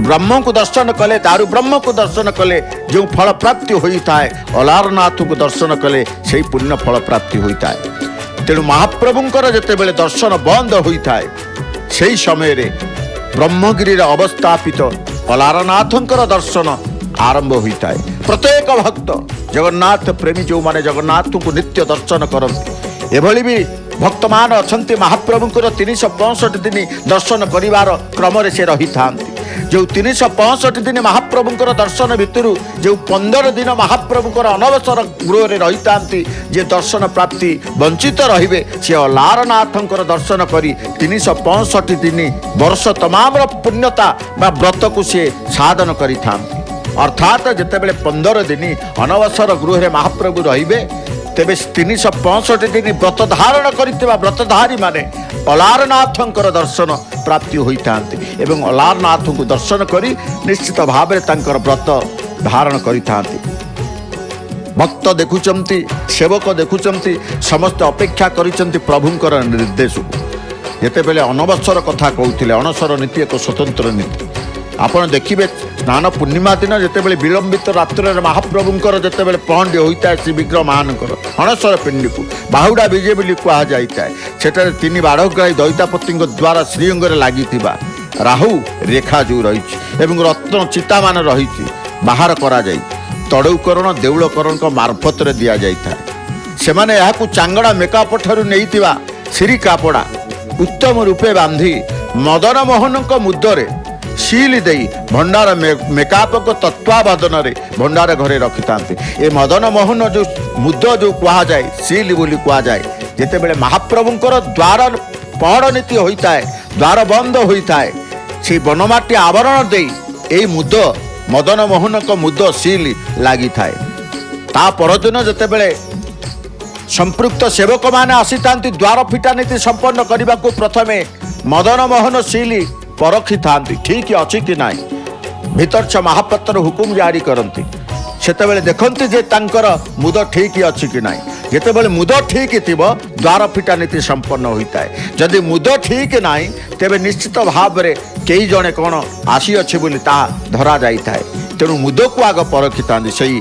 ब्रह्म को दर्शन कले दारु ब्रह्म को दर्शन कले जो फल प्राप्ति होता है अलारनाथ को दर्शन कले से पुण्य फल प्राप्ति होता है। तेणु महाप्रभुंकर जेतेबेले दर्शन बंद होता है से समय रे ब्रह्मगिरी अवस्थापित अलारनाथंकर दर्शन आरंभ होता है। प्रत्येक भक्त जगन्नाथ प्रेमी जो माने जगन्नाथ को नित्य दर्शन करते एभली भी भक्त मान अच्छा महाप्रभुंकर 365 दिन दर्शन करिवार क्रम से रही था। जो 365 दिन महाप्रभुंकर दर्शन भितर जो 15 दिन महाप्रभुंकर अनवसर गृह रे रही था जे दर्शन प्राप्ति वंचित रहिबे से अलारनाथंकर दर्शन करी 365 दिन वर्ष तमाम पुण्यता बा व्रत को से साधन करि था। अर्थात जितेबेले 15 दिन अनवसर गृह रे महाप्रभु रहिबे तेबे 365 दिन व्रत धारण करितबा व्रतधारी माने अलारनाथंकर दर्शन प्राप्ति होता एवं अलारनाथ को दर्शन करी निश्चित भाव में तांकर व्रत धारण करिथांती। भक्त देखुचंती सेवक देखुचंती समस्त अपेक्षा करिचंती प्रभुंकर निर्देश को। जेतेबेले अनवसर कथा कहूथिले अनसर नीति एक स्वतंत्र नीति आपण देखिबे स्नान पूर्णिमा दिन जितेबेले विलंबित रात्र महाप्रभुंकर जितेबेले पहंडी होता है श्री विग्रह मानकर अणसर पिंडी को बाहुड़ा विजय बोली कह जाए सेठारे 3 बाढ़ग्राही दैतापति द्वारा श्रीअंग लगी ରାହୁ ରେଖା ଯେଉଁ ରହିଛି ଏବଂ ରତ୍ନ ଚିତାମାନ ରହିଛି ବାହାର କରାଯାଇ ତଡ଼ଉକରଣ ଦେଉଳକରଣଙ୍କ ମାର୍ଫତରେ ଦିଆଯାଇଥାଏ। ସେମାନେ ଏହାକୁ ଚାଙ୍ଗଡ଼ା ମେକାପ ଠାରୁ ନେଇଥିବା ସିରି କାପଡ଼ା ଉତ୍ତମ ରୂପେ ବାନ୍ଧି ମଦନ ମୋହନଙ୍କ ମୁଦରେ ସିଲ୍ ଦେଇ ଭଣ୍ଡାର ମେକାପଙ୍କ ତତ୍ତ୍ୱାବଧାନରେ ଭଣ୍ଡାର ଘରେ ରଖିଥାନ୍ତି। ଏ ମଦନ ମୋହନ ଯେଉଁ ମୁଦ ଯେଉଁ କୁହାଯାଏ ସିଲ୍ ବୋଲି କୁହାଯାଏ, ଯେତେବେଳେ ମହାପ୍ରଭୁଙ୍କର ଦ୍ୱାର ପହଡ଼ ନୀତି ହୋଇଥାଏ, ଦ୍ୱାର ବନ୍ଦ ହୋଇଥାଏ, ସେଇ ବନମାଟି ଆବରଣ ଦେଇ ଏଇ ମୁଦ ମଦନ ମୋହନଙ୍କ ମୁଦ ସିଲ୍ ଲାଗିଥାଏ। ତା ପରଦିନ ଯେତେବେଳେ ସମ୍ପୃକ୍ତ ସେବକମାନେ ଆସିଥାନ୍ତି ଦ୍ୱାର ଫିଟା ନୀତି ସମ୍ପନ୍ନ କରିବାକୁ, ପ୍ରଥମେ ମଦନ ମୋହନ ସିଲ୍ ପରଖିଥାନ୍ତି ଠିକ୍ ଅଛି କି ନାହିଁ। ଭିତରଛ ମହାପାତ୍ର ହୁକୁମ ଜାରି କରନ୍ତି, ସେତେବେଳେ ଦେଖନ୍ତି ଯେ ତାଙ୍କର ମୁଦ ଠିକ୍ ଅଛି କି ନାହିଁ। ଯେତେବେଳେ ମୁଦ ଠିକ୍ ଥିବ ଦ୍ୱାର ଫିଟା ନୀତି ସମ୍ପନ୍ନ ହୋଇଥାଏ। ଯଦି ମୁଦ ଠିକ୍ ନାହିଁ ତେବେ ନିଶ୍ଚିତ ଭାବରେ କେହି ଜଣେ କ'ଣ ଆସିଅଛି ବୋଲି ତାହା ଧରାଯାଇଥାଏ। ତେଣୁ ମୁଦକୁ ଆଗ ପରଖିଥାନ୍ତି। ସେଇ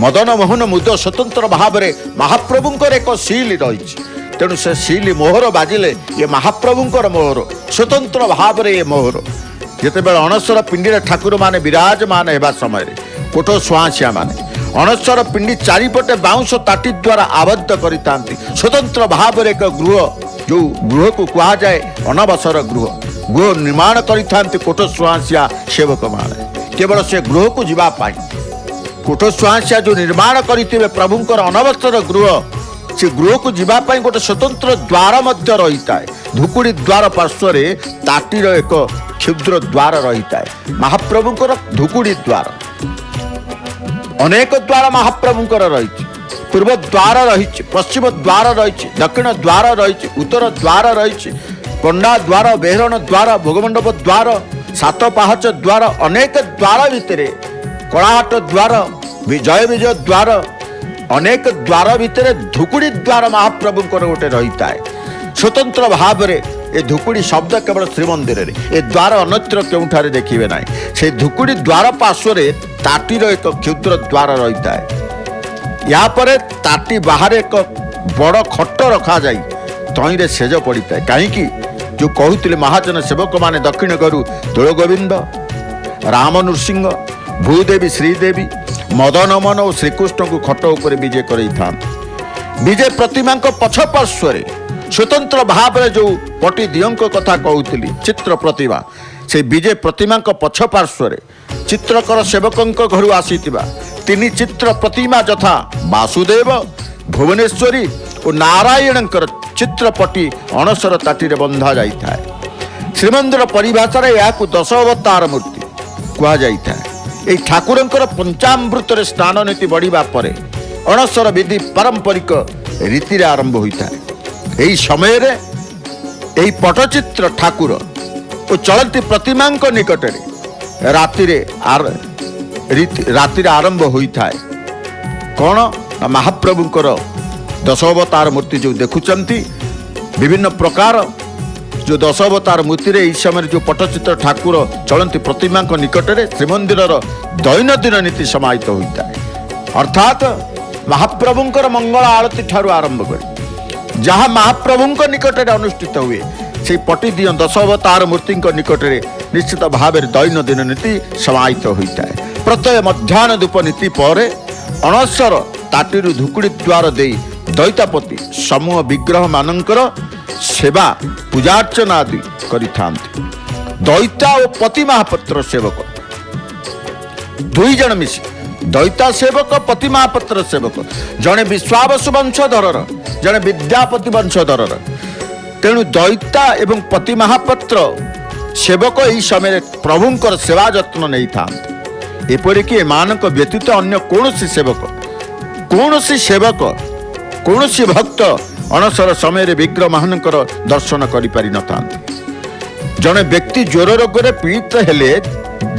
ମଦନ ମୋହନ ମୁଦ ସ୍ୱତନ୍ତ୍ର ଭାବରେ ମହାପ୍ରଭୁଙ୍କର ଏକ ସିଲ୍ ରହିଛି। ତେଣୁ ସେ ସିଲ୍ ମୋହର ବାଜିଲେ ଏ ମହାପ୍ରଭୁଙ୍କର ମୋହର, ସ୍ୱତନ୍ତ୍ର ଭାବରେ ଏ ମୋହର। ଯେତେବେଳେ ଅଣସର ପିଣ୍ଡିରେ ଠାକୁରମାନେ ବିରାଜମାନ ହେବା ସମୟରେ କୋଠ ସୁଆଁସିଆ ମାନେ ଅଣସର ପିଣ୍ଡି ଚାରିପଟେ ବାଉଁଶ ତାଟି ଦ୍ୱାରା ଆବଦ୍ଧ କରିଥାନ୍ତି। ସ୍ୱତନ୍ତ୍ର ଭାବରେ ଏକ ଗୃହ, ଯେଉଁ ଗୃହକୁ କୁହାଯାଏ ଅନବସର ଗୃହ ନିର୍ମାଣ କରିଥାନ୍ତି କୋଠ ସୁଆଁସିଆ ସେବକମାନେ। କେବଳ ସେ ଗୃହକୁ ଯିବା ପାଇଁ କୋଠ ସୁଆଁସିଆ ଯେଉଁ ନିର୍ମାଣ କରିଥିବେ ପ୍ରଭୁଙ୍କର ଅନବସର ଗୃହ, ସେ ଗୃହକୁ ଯିବା ପାଇଁ ଗୋଟେ ସ୍ୱତନ୍ତ୍ର ଦ୍ୱାର ମଧ୍ୟ ରହିଥାଏ। ଧୁକୁଡ଼ି ଦ୍ୱାର ପାର୍ଶ୍ୱରେ ତାଟିର ଏକ କ୍ଷୁଦ୍ର ଦ୍ୱାର ରହିଥାଏ। ମହାପ୍ରଭୁଙ୍କର ଧୁକୁଡ଼ି ଦ୍ୱାର, ଅନେକ ଦ୍ୱାର ମହାପ୍ରଭୁଙ୍କର ରହିଛି। ପୂର୍ବ ଦ୍ୱାର ରହିଛି, ପଶ୍ଚିମ ଦ୍ୱାର ରହିଛି, ଦକ୍ଷିଣ ଦ୍ୱାର ରହିଛି, ଉତ୍ତର ଦ୍ୱାର ରହିଛି, ପଣ୍ଡା ଦ୍ୱାର, ବେହରଣ ଦ୍ୱାର, ଭୋଗମଣ୍ଡପ ଦ୍ୱାର, ସାତ ପାହାଚ ଦ୍ୱାର, ଅନେକ ଦ୍ୱାର ଭିତରେ କଳାହାଟ ଦ୍ୱାର, ଜୟ ବିଜୟ ଦ୍ୱାର, ଅନେକ ଦ୍ୱାର ଭିତରେ ଧୁକୁଡ଼ି ଦ୍ୱାର ମହାପ୍ରଭୁଙ୍କର ଗୋଟେ ରହିଥାଏ। ସ୍ୱତନ୍ତ୍ର ଭାବରେ ଏ ଧୁକୁଡ଼ି ଶବ୍ଦ କେବଳ ଶ୍ରୀମନ୍ଦିରରେ, ଏ ଦ୍ୱାର ଅନ୍ୟତ୍ର କେଉଁଠାରେ ଦେଖିବେ ନାହିଁ। ସେ ଧୁକୁଡ଼ି ଦ୍ୱାର ପାର୍ଶ୍ୱରେ ତାଟିର ଏକ କ୍ଷୁଦ୍ର ଦ୍ୱାର ରହିଥାଏ। ଏହାପରେ ତାଟି ବାହାରେ ଏକ ବଡ଼ ଖଟ ରଖାଯାଇ ତହିଁରେ ସେଜ ପଡ଼ିଥାଏ। କାହିଁକି? ଯେଉଁ କହୁଥିଲେ ମହାଜନ ସେବକମାନେ ଦକ୍ଷିଣ ଘରୁ ଦୋଳଗୋବିନ୍ଦ, ରାମ ନୃସିଂହ, ଭୂଦେବୀ, ଶ୍ରୀଦେବୀ, ମଦନମୋହନ ଓ ଶ୍ରୀକୃଷ୍ଣଙ୍କୁ ଖଟ ଉପରେ ବିଜେ କରାଇଥାନ୍ତି। ବିଜେ ପ୍ରତିମାଙ୍କ ପଛ ପାର୍ଶ୍ୱରେ ସ୍ୱତନ୍ତ୍ର ଭାବରେ ଯେଉଁ ପଟି ଦିଅଙ୍କ କଥା କହୁଥିଲି ଚିତ୍ର ପ୍ରତିମା, সেই ବିଜେ ପ୍ରତିମାଙ୍କ ପଛ ପାର୍ଶ୍ୱରେ ଚିତ୍ରକର ସେବକଙ୍କ ଘରୁ ଆସିଥିବା ତିନି ଚିତ୍ର ପ୍ରତିମା ଯଥା ବାସୁଦେବ, ଭୁବନେଶ୍ୱରୀ ଓ ନାରାୟଣଙ୍କର ଚିତ୍ରପଟି ଅଣସର ତାଟିରେ ବନ୍ଧା ଯାଇଥାଏ। ଶ୍ରୀମନ୍ଦିର ପରିଭାଷାରେ ଏହାକୁ ଦଶ ଅବତାର ମୂର୍ତ୍ତି କୁହାଯାଇଥାଏ। ଏହି ଠାକୁରଙ୍କର ପଞ୍ଚାମୃତରେ ସ୍ନାନ ନୀତି ବଢ଼ିବା ପରେ ଅଣସର ବିଧି ପାରମ୍ପରିକ ରୀତିରେ ଆରମ୍ଭ ହୋଇଥାଏ। ଏହି ସମୟରେ ଏହି ପଟ୍ଟଚିତ୍ର ଠାକୁର ଓ ଚଳନ୍ତି ପ୍ରତିମାଙ୍କ ନିକଟରେ ରାତିରେ ଆରମ୍ଭ ହୋଇଥାଏ। କ'ଣ? ମହାପ୍ରଭୁଙ୍କର ଦଶ ଅବତାର ମୂର୍ତ୍ତି ଯେଉଁ ଦେଖୁଛନ୍ତି, ବିଭିନ୍ନ ପ୍ରକାର ଯେଉଁ ଦଶ ଅବତାର ମୂର୍ତ୍ତିରେ ଏହି ସମୟରେ ଯେଉଁ ପଟ୍ଟଚିତ୍ର ଠାକୁର ଚଳନ୍ତି ପ୍ରତିମାଙ୍କ ନିକଟରେ ଶ୍ରୀମନ୍ଦିରର ଦୈନନ୍ଦିନ ନୀତି ସମାହିତ ହୋଇଥାଏ। ଅର୍ଥାତ୍ ମହାପ୍ରଭୁଙ୍କର ମଙ୍ଗଳ ଆଳତୀ ଠାରୁ ଆରମ୍ଭ କରି ଯାହା ମହାପ୍ରଭୁଙ୍କ ନିକଟରେ ଅନୁଷ୍ଠିତ ହୁଏ, সেই ପଟି ଦିଅ ଦଶ ଅବତାର ମୂର୍ତ୍ତିଙ୍କ ନିକଟରେ ନିଶ୍ଚିତ ଭାବରେ ଦୈନନ୍ଦିନ ନୀତି ସମାହିତ ହୋଇଥାଏ। ପ୍ରତ୍ୟୟ ମଧ୍ୟାହ୍ନ ଧୂପ ନୀତି ପରେ ଅଣସର ତାଟିରୁ ଧୁକୁଡ଼ି ଦ୍ୱାର ଦେଇ ଦୈତାପତି ସମୂହ ବିଗ୍ରହମାନଙ୍କର ସେବା ପୂଜାର୍ଚ୍ଚନା ଆଦି କରିଥାନ୍ତି। ଦୈତା ଓ ପତି ମହାପାତ୍ର ସେବକ ଦୁଇ ଜଣ ମିଶି, ଦୈତା ସେବକ, ପତି ମହାପାତ୍ର ସେବକ, ଜଣେ ବିଶ୍ୱାବସୁ ବଂଶଧରର, ଜଣେ ବିଦ୍ୟାପତି ବଂଶଧରର। ତେଣୁ ଦୈତା ଏବଂ ପତି ମହାପାତ୍ର ସେବକ ଏହି ସମୟରେ ପ୍ରଭୁଙ୍କର ସେବା ଯତ୍ନ ନେଇଥାନ୍ତି। ଏପରିକି ଏମାନଙ୍କ ବ୍ୟତୀତ ଅନ୍ୟ କୌଣସି ଭକ୍ତ ଅଣସର ସମୟରେ ବିଗ୍ରହମାନଙ୍କର ଦର୍ଶନ କରିପାରିନଥାନ୍ତି। ଜଣେ ବ୍ୟକ୍ତି ଜ୍ୱର ରୋଗରେ ପୀଡ଼ିତ ହେଲେ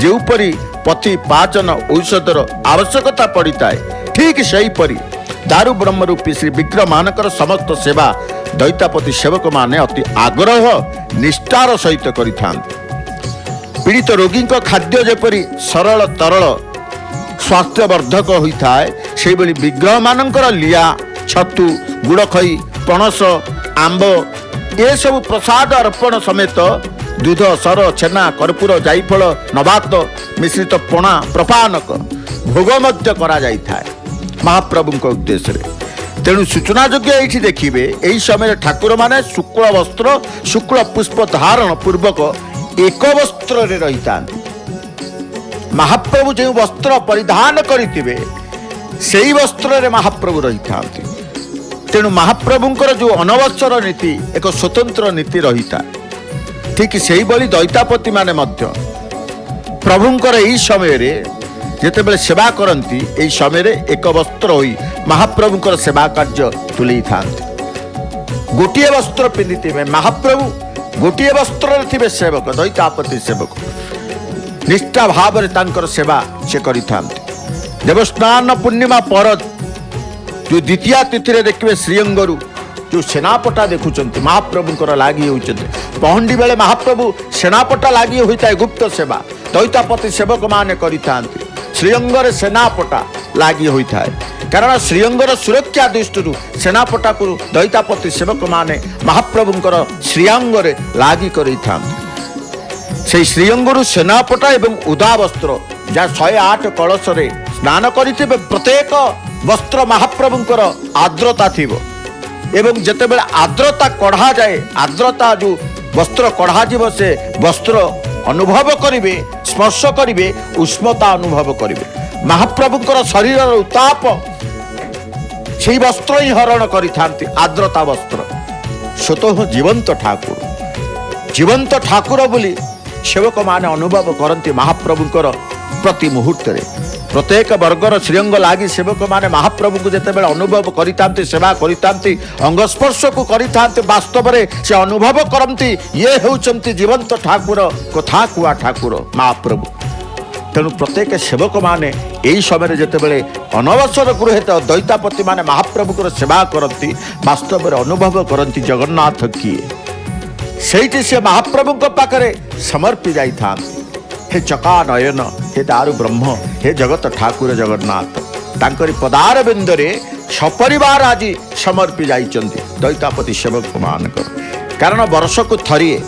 ଯେଉଁପରି ପଥି ପାଚନ ଔଷଧର ଆବଶ୍ୟକତା ପଡ଼ିଥାଏ, ଠିକ୍ ସେହିପରି ଦାରୁ ବ୍ରହ୍ମରୂପୀ ଶ୍ରୀ ବିଗ୍ରହମାନଙ୍କର ସମସ୍ତ ସେବା ଦୈତାପତି ସେବକମାନେ ଅତି ଆଗ୍ରହ ନିଷ୍ଠାର ସହିତ କରିଥାନ୍ତି। ପୀଡ଼ିତ ରୋଗୀଙ୍କ ଖାଦ୍ୟ ଯେପରି ସରଳ ତରଳ ସ୍ୱାସ୍ଥ୍ୟବର୍ଦ୍ଧକ ହୋଇଥାଏ, ସେହିଭଳି ବିଗ୍ରହମାନଙ୍କର ଲିଆ, ଛତୁ, ଗୁଡ଼ ଖଇ, ପଣସ, ଆମ୍ବ ଏସବୁ ପ୍ରସାଦ ଅର୍ପଣ ସମେତ दूध सर छेना कर्पूर जायफल नवात मिश्रित पणा प्रपानक भोग मध्य करा जाय थाए महाप्रभु उद्देश्य तेणु सूचना योग्य ये देखिए यही समय ठाकुर माने शुक्ल वस्त्र शुक्ल पुष्प धारण पूर्वक एक वस्त्र रही था महाप्रभु जो वस्त्र परिधान करिथिबे सेही वस्त्र रे महाप्रभु रही था तेणु महाप्रभुंकर जो अनवसर नीति एक स्वतंत्र नीति रही था ठीक से ही बड़ी दैतापति माने मध्य प्रभुंकर यही समय रे जेतेबेले सेवा करती यही समय रे एक वस्त्र होई महाप्रभुंकर सेवा कार्य तुले था गोटे वस्त्र पिंधि महाप्रभु गोटे वस्त्र थे सेवक दैतापति सेवक निष्ठा भाव तांकर सेवा से करिथांती देवस्नान पूर्णिमा पर जो द्वितीय तिथि देखिए श्रीअंगरू जो सेनापटा देखुंत महाप्रभुंकर लगी होती पहंडी बेले महाप्रभु सेनापटा लगी होता है गुप्त सेवा दैतापति सेवक माने करिथांती श्रीअंगर सेनापटा लगी होता है कारण श्रीअंगर सुरक्षा दृष्टि सेनापटा को दैतापति सेवक माने महाप्रभुंकर श्रीअंगरे लगी करिथांती से श्रीअंगरू सेनापटा एवं उदा वस्त्र जहाँ 108 कलश स्नान करिथे प्रत्येक वस्त्र महाप्रभुंकर आर्द्रता थिबो एवं जेतेबेले आर्द्रता कढ़ा जाए आर्द्रता जो वस्त्र कढ़ा जीव से वस्त्र अनुभव करिवे स्पर्श करिवे उष्णता अनुभव करिवे महाप्रभुंकर शरीर उत्ताप से वस्त्र ही हरण करिथांती आर्द्रता वस्त्र स्वतः जीवंत ठाकुर बोली सेवक माने अनुभव करती महाप्रभुंकर प्रति मुहूर्त प्रत्येक वर्गर श्रीअंग लगी सेवक माने महाप्रभु को जितेबाला अनुभव करिथांती सेवा करिथांती अंगस्पर्श को करिथांती वास्तव में से अनुभव करती ये होउचंती जीवंत ठाकुर कथा कुआ ठाकुर महाप्रभु तेणु प्रत्येक सेवक माने यही समय जितेबाला अनवसर गृहित दैतापति माने महाप्रभुकर सेवा करती वास्तव में अनुभव करती जगन्नाथ किए सेठी से महाप्रभु पाखरे समर्पी जाई हे चका नयन हे दारु ब्रह्म हे जगत ठाकुर जगन्नाथ तांकरी पदार बिंदरे सपरिवार आज समर्पी जाइचंती दैतापति सेवक मानकर कारण वर्ष को थरिए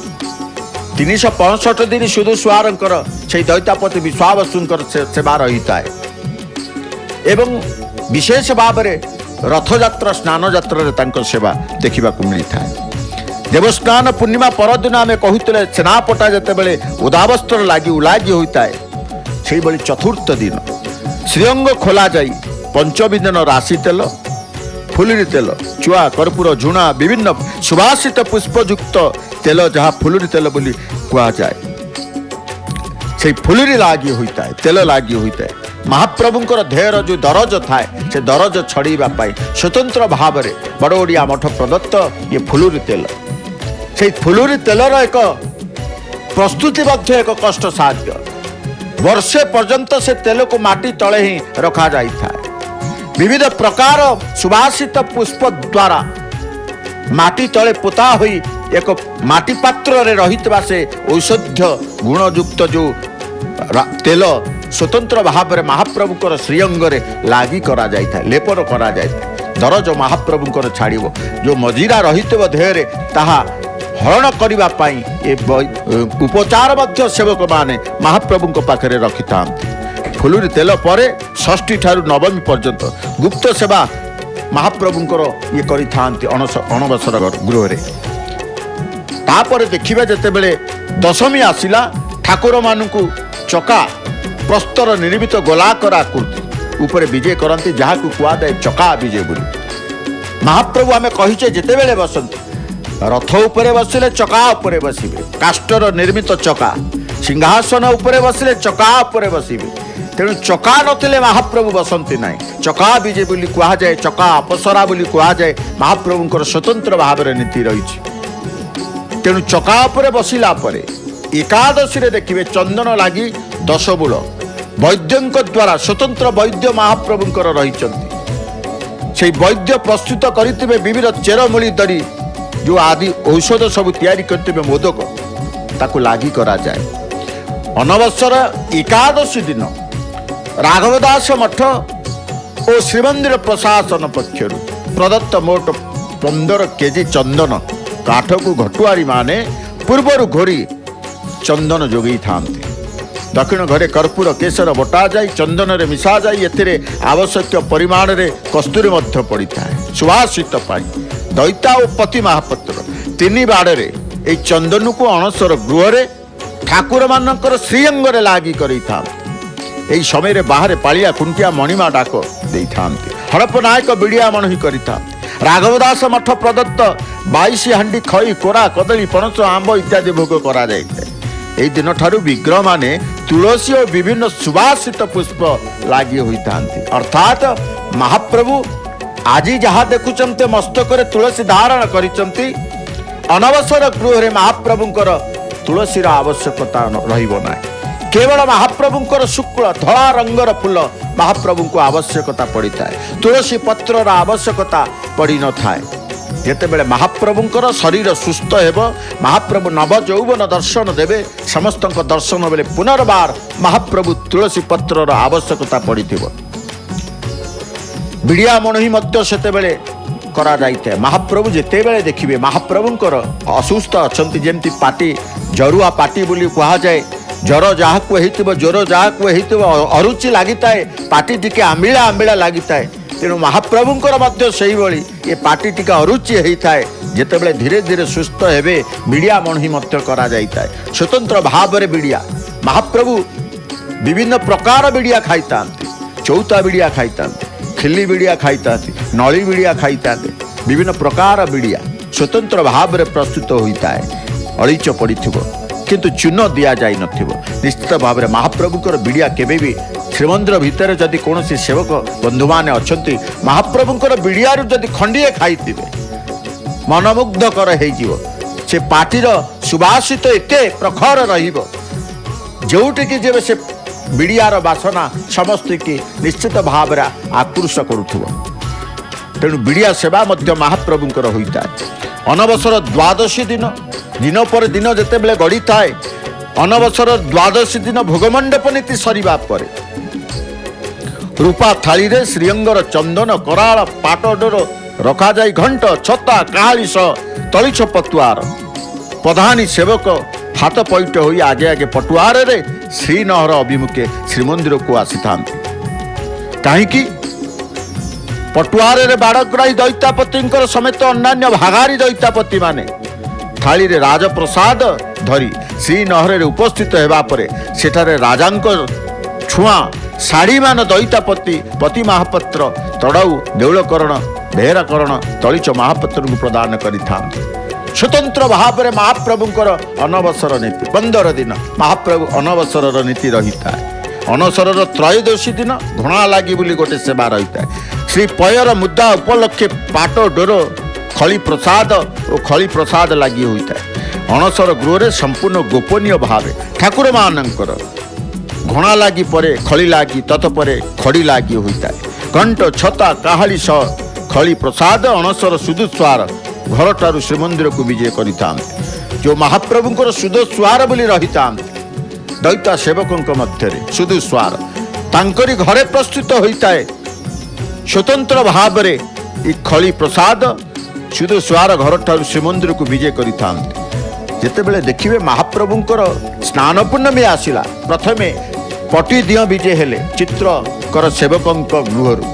365 दिन सुधु स्वारंकर से दैतापति विश्वावसुंकर सेवा रही था एवं विशेष भाव में रथयात्रा स्नान यात्रा सेवा देखा मिलता है देवस्नान पूर्णिमा परदिन आम कहते सेनापटा जितेबाला उदावस्त्र लगी उलागी होता है से बड़ी चतुर्थ दिन श्रीअंग खोल जाई पंचमी दिन राशि तेल फुलुरी तेल चुआ कर्पूर झुणा विभिन्न सुवासित पुष्पयुक्त तेल जहाँ फुलुरी तेल बोली कहुए से फुलुरी लगी होता है तेल लगी होता है महाप्रभुंकर देहर जो दरज थाए से दरज छड़ाई स्वतंत्र भाव में बड़ ओडिया मठ प्रदत्त ये फुलुरी तेल से फुलुरी तेलर एक प्रस्तुति एक कष्ट साध्य वर्षे पर्यंत से तेल को माटी तले ही रखा जाए विविध प्रकार सुवासित पुष्प द्वारा माटी तले पोता हुई एक माटी पात्र रही से औषध्य गुणयुक्त जो तेल स्वतंत्र भाव में महाप्रभुकर श्रीअंगरे लगी करा जाए लेपन करा जाए दरज महाप्रभुंकर छाड़ब जो मजीरा रही देहरे ताहा हरण करने उपचार सेवक माने महाप्रभु पाखे रखि था फुलुरी तेल पर षष्ठी ठारू नवमी पर्यंत गुप्त सेवा महाप्रभुंकर ये अणवसर गृह तापर देखिबा जेतेबेले दशमी आसिला ठाकुर मानकु चका प्रस्तर निर्मित गोलाकर आकृति ऊपर विजय करती जहाँ को कुआ जाए चका विजय बोली महाप्रभु आम कहीचे जितेबेले बसंती रथ उपरे बसिले चका उपरे बसिबे काष्टर निर्मित चका सिंहासन उपरे बसिले चका उपरे बसिबे तेणु चका नथिले महाप्रभु बसंती नाही चका विजय बोली कहा जाए चका अपसरा बोली कहा जाए महाप्रभुंकर स्वतंत्र भाव में नीति रही तेणु चका उपरे बसिला परे एकादशी रे देखिए चंदन लगी 10 मूल वैद्यों द्वारा स्वतंत्र वैद्य महाप्रभुंकर रही से वैद्य प्रस्तुत करिथिबे विविध चेरमूली दरी जो आदि औषध सब तैयारी करते मोदक ताकू लागी करा जाए अनवसर एकादशी दिन राघवदास मठ और श्रीमंदिर प्रशासन पक्षर प्रदत्त मोट 15 केजी चंदन काठ को घटुआरी माने पूर्वर घोरी ଚନ୍ଦନ ଯୋଗାଇଥାନ୍ତି। ଦକ୍ଷିଣ ଘରେ କର୍ପୂର କେଶର ବଟା ଯାଇ ଚନ୍ଦନରେ ମିଶା ଯାଇ ଏଥିରେ ଆବଶ୍ୟକୀୟ ପରିମାଣରେ କସ୍ତୁରୀ ମଧ୍ୟ ପଡ଼ିଥାଏ। ସୁବାସିତ ପାଇଁ ଦଇତା ଓ ପତି ମହାପାତ୍ର ତିନି ବାଡ଼ରେ ଏହି ଚନ୍ଦନକୁ ଅଣସର ଗୃହରେ ଠାକୁରମାନଙ୍କର ଶ୍ରୀଅଙ୍ଗରେ ଲାଗି କରିଥାନ୍ତି। ଏହି ସମୟରେ ବାହାରେ ପାଳିଆ ଖୁଣ୍ଟିଆ ମଣିମା ଡାକ ଦେଇଥାନ୍ତି। ହଡ଼ପ ନାୟକ ବିଡ଼ିଆ ମଣହି କରିଥାନ୍ତି। ରାଘବ ଦାସ ମଠ ପ୍ରଦତ୍ତ 22 ହାଣ୍ଡି ଖଇ କୋରା କଦଳୀ ପଣସ ଆମ୍ବ ଇତ୍ୟାଦି ଭୋଗ କରାଯାଇଥାଏ। ଏହି ଦିନଠାରୁ ବିଗ୍ରହମାନେ ତୁଳସୀ ଓ ବିଭିନ୍ନ ସୁବାସିତ ପୁଷ୍ପ ଲାଗି ହୋଇଥାନ୍ତି। ଅର୍ଥାତ୍ ମହାପ୍ରଭୁ ଆଜି ଯାହା ଦେଖୁଛନ୍ତି ମସ୍ତକରେ ତୁଳସୀ ଧାରଣ କରିଛନ୍ତି, ଅନବସର ଗୃହରେ ମହାପ୍ରଭୁଙ୍କର ତୁଳସୀର ଆବଶ୍ୟକତା ରହିବ ନାହିଁ। କେବଳ ମହାପ୍ରଭୁଙ୍କର ଶୁକ୍ଳ ଧଳା ରଙ୍ଗର ଫୁଲ ମହାପ୍ରଭୁଙ୍କୁ ଆବଶ୍ୟକତା ପଡ଼ିଥାଏ। ତୁଳସୀ ପତ୍ରର ଆବଶ୍ୟକତା ପଡ଼ିନଥାଏ। ଯେତେବେଳେ ମହାପ୍ରଭୁଙ୍କର ଶରୀର ସୁସ୍ଥ ହେବ, ମହାପ୍ରଭୁ ନବ ଯୌବନ ଦର୍ଶନ ଦେବେ। ସମସ୍ତଙ୍କ ଦର୍ଶନ ବେଳେ ପୁନର୍ବାର ମହାପ୍ରଭୁ ତୁଳସୀ ପତ୍ରର ଆବଶ୍ୟକତା ପଡ଼ିଥିବ। ବିଡ଼ିଆ ମଣୋହି ମଧ୍ୟ ସେତେବେଳେ କରାଯାଇଥାଏ। ମହାପ୍ରଭୁ ଯେତେବେଳେ ଦେଖିବେ ମହାପ୍ରଭୁଙ୍କର ଅସୁସ୍ଥ ଅଛନ୍ତି, ଯେମିତି ପାଟି ଜରୁଆ ପାଟି ବୋଲି କୁହାଯାଏ, ଜ୍ୱର ଯାହାକୁ ହେଇଥିବ, ଜ୍ୱର ଯାହାକୁ ହେଇଥିବ, ଅରୁଚି ଲାଗିଥାଏ, ପାଟି ଟିକେ ଆମ୍ବିଳା ଆମ୍ବିଳା ଲାଗିଥାଏ। ତେଣୁ ମହାପ୍ରଭୁଙ୍କର ମଧ୍ୟ ସେଇଭଳି ଏ ପାଟି ଟିକେ ଅରୁଚି ହେଇଥାଏ। ଯେତେବେଳେ ଧୀରେ ଧୀରେ ସୁସ୍ଥ ହେବେ ବିଡ଼ିଆ ମଣୋହି ମଧ୍ୟ କରାଯାଇଥାଏ। ସ୍ୱତନ୍ତ୍ର ଭାବରେ ବିଡ଼ିଆ ମହାପ୍ରଭୁ ବିଭିନ୍ନ ପ୍ରକାର ବିଡ଼ିଆ ଖାଇଥାନ୍ତି। ଚୌତା ବିଡ଼ିଆ ଖାଇଥାନ୍ତି, ଖିଲି ବିଡ଼ିଆ ଖାଇଥାନ୍ତି, ନଳି ବିଡ଼ିଆ ଖାଇଥାନ୍ତି। ବିଭିନ୍ନ ପ୍ରକାର ବିଡ଼ିଆ ସ୍ୱତନ୍ତ୍ର ଭାବରେ ପ୍ରସ୍ତୁତ ହୋଇଥାଏ। ଅଳିଚ ପଡ଼ିଥିବ କିନ୍ତୁ ଚୂନ ଦିଆଯାଇନଥିବ। ନିଶ୍ଚିତ ଭାବରେ ମହାପ୍ରଭୁଙ୍କର ବିଡ଼ିଆ କେବେ ବି ଶ୍ରୀମନ୍ଦିର ଭିତରେ ଯଦି କୌଣସି ସେବକ ବନ୍ଧୁମାନେ ଅଛନ୍ତି, ମହାପ୍ରଭୁଙ୍କର ବିଡ଼ିଆରୁ ଯଦି ଖଣ୍ଡିଏ ଖାଇଥିବେ ମନମୁଗ୍ଧକର ହେଇଯିବ। ସେ ପାଟିର ସୁବାସିତ ଏତେ ପ୍ରଖର ରହିବ, ଯେଉଁଠିକି ଯେବେ ସେ ବିଡ଼ିଆର ବାସନା ସମସ୍ତଙ୍କୁ ନିଶ୍ଚିତ ଭାବରେ ଆକୃଷ୍ଟ କରୁଥିବ। ତେଣୁ ବିଡ଼ିଆ ସେବା ମଧ୍ୟ ମହାପ୍ରଭୁଙ୍କର ହୋଇଥାଏ। ଅନବସର ଦ୍ୱାଦଶୀ ଦିନ, ଦିନ ପରେ ଦିନ ଯେତେବେଳେ ଗଡ଼ିଥାଏ, ଅନବସର ଦ୍ୱାଦଶୀ ଦିନ ଭୋଗମଣ୍ଡପ ନୀତି ସରିବା ପରେ ରୂପା ଥାଳିରେ ଶ୍ରୀଅଙ୍ଗର ଚନ୍ଦନ କରାଳ ପାଟ ଡୋର ରଖାଯାଇ ଘଣ୍ଟ ଛତା କାହାଳି ସହ ତଳିଛ ପଟୁଆର ପ୍ରଧାନୀ ସେବକ ହାତ ପଇଠ ହୋଇ ଆଗେ ଆଗେ ପଟୁଆରରେ ଶ୍ରୀନହର ଅଭିମୁଖେ ଶ୍ରୀମନ୍ଦିରକୁ ଆସିଥାନ୍ତି। କାହିଁକି? ପଟୁଆରରେ ବାଡ଼ଗ୍ରାହୀ ଦୈତାପତିଙ୍କର ସମେତ ଅନ୍ୟାନ୍ୟ ଭାଗାରୀ ଦୈତାପତିମାନେ ଥାଳିରେ ରାଜପ୍ରସାଦ ଧରି ଶ୍ରୀନହରରେ ଉପସ୍ଥିତ ହେବା ପରେ ସେଠାରେ ରାଜାଙ୍କ ଛୁଆଁ ଶାଢ଼ୀମାନ ଦୈତାପତି ପତି ମହାପାତ୍ର ତଡ଼ାଉ ଦେଉଳକରଣ ବେହେରାକରଣ ତଳିଛ ମହାପାତ୍ରଙ୍କୁ ପ୍ରଦାନ କରିଥାନ୍ତି। ସ୍ୱତନ୍ତ୍ର ଭାବରେ ମହାପ୍ରଭୁଙ୍କର ଅନବସର ନୀତି 15 ଦିନ ମହାପ୍ରଭୁ ଅନବସରର ନୀତି ରହିଥାଏ। ଅନସରର ତ୍ରୟୋଦଶୀ ଦିନ ଘଣା ଲାଗି ବୋଲି ଗୋଟେ ସେବା ରହିଥାଏ। ଶ୍ରୀ ପୟର ମୁଦ୍ରା ଉପଲକ୍ଷେ ପାଟ ଡୋର ଖଳି ପ୍ରସାଦ ଓ ଖଳି ପ୍ରସାଦ ଲାଗି ହୋଇଥାଏ। ଅଣସର ଗୃହରେ ସମ୍ପୂର୍ଣ୍ଣ ଗୋପନୀୟ ଭାବେ ଠାକୁରମାନଙ୍କର ଘଣା ଲାଗି ପରେ ଖଳି ଲାଗି, ତତ୍ପରେ ଖଡ଼ି ଲାଗି ହୋଇଥାଏ। ଘଣ୍ଟ ଛତା କାହାଳି ସହ ଖଳି ପ୍ରସାଦ ଅଣସର ସୁଦୂସ୍ୱାର ଘରଠାରୁ ଶ୍ରୀମନ୍ଦିରକୁ ବିଜେ କରିଥାନ୍ତି। ଯେଉଁ ମହାପ୍ରଭୁଙ୍କର ସୁଦୂସ୍ୱାର ବୋଲି ରହିଥାନ୍ତି ଦୈତା ସେବକଙ୍କ ମଧ୍ୟରେ ସୁଦୂସ୍ୱାର ତାଙ୍କରି ଘରେ ପ୍ରସ୍ତୁତ ହୋଇଥାଏ। ସ୍ୱତନ୍ତ୍ର ଭାବରେ ଏ ଖଳି ପ୍ରସାଦ ସୁଦୂସ୍ୱାର ଘରଠାରୁ ଶ୍ରୀମନ୍ଦିରକୁ ବିଜେ କରିଥାନ୍ତି। ଯେତେବେଳେ ଦେଖିବେ ମହାପ୍ରଭୁଙ୍କର ସ୍ନାନ ପୂର୍ଣ୍ଣମୀ ଆସିଲା, ପ୍ରଥମେ ପଟି ଦିଅ ବିଜେ ହେଲେ ଚିତ୍ରକର ସେବକଙ୍କ ଗୃହରୁ।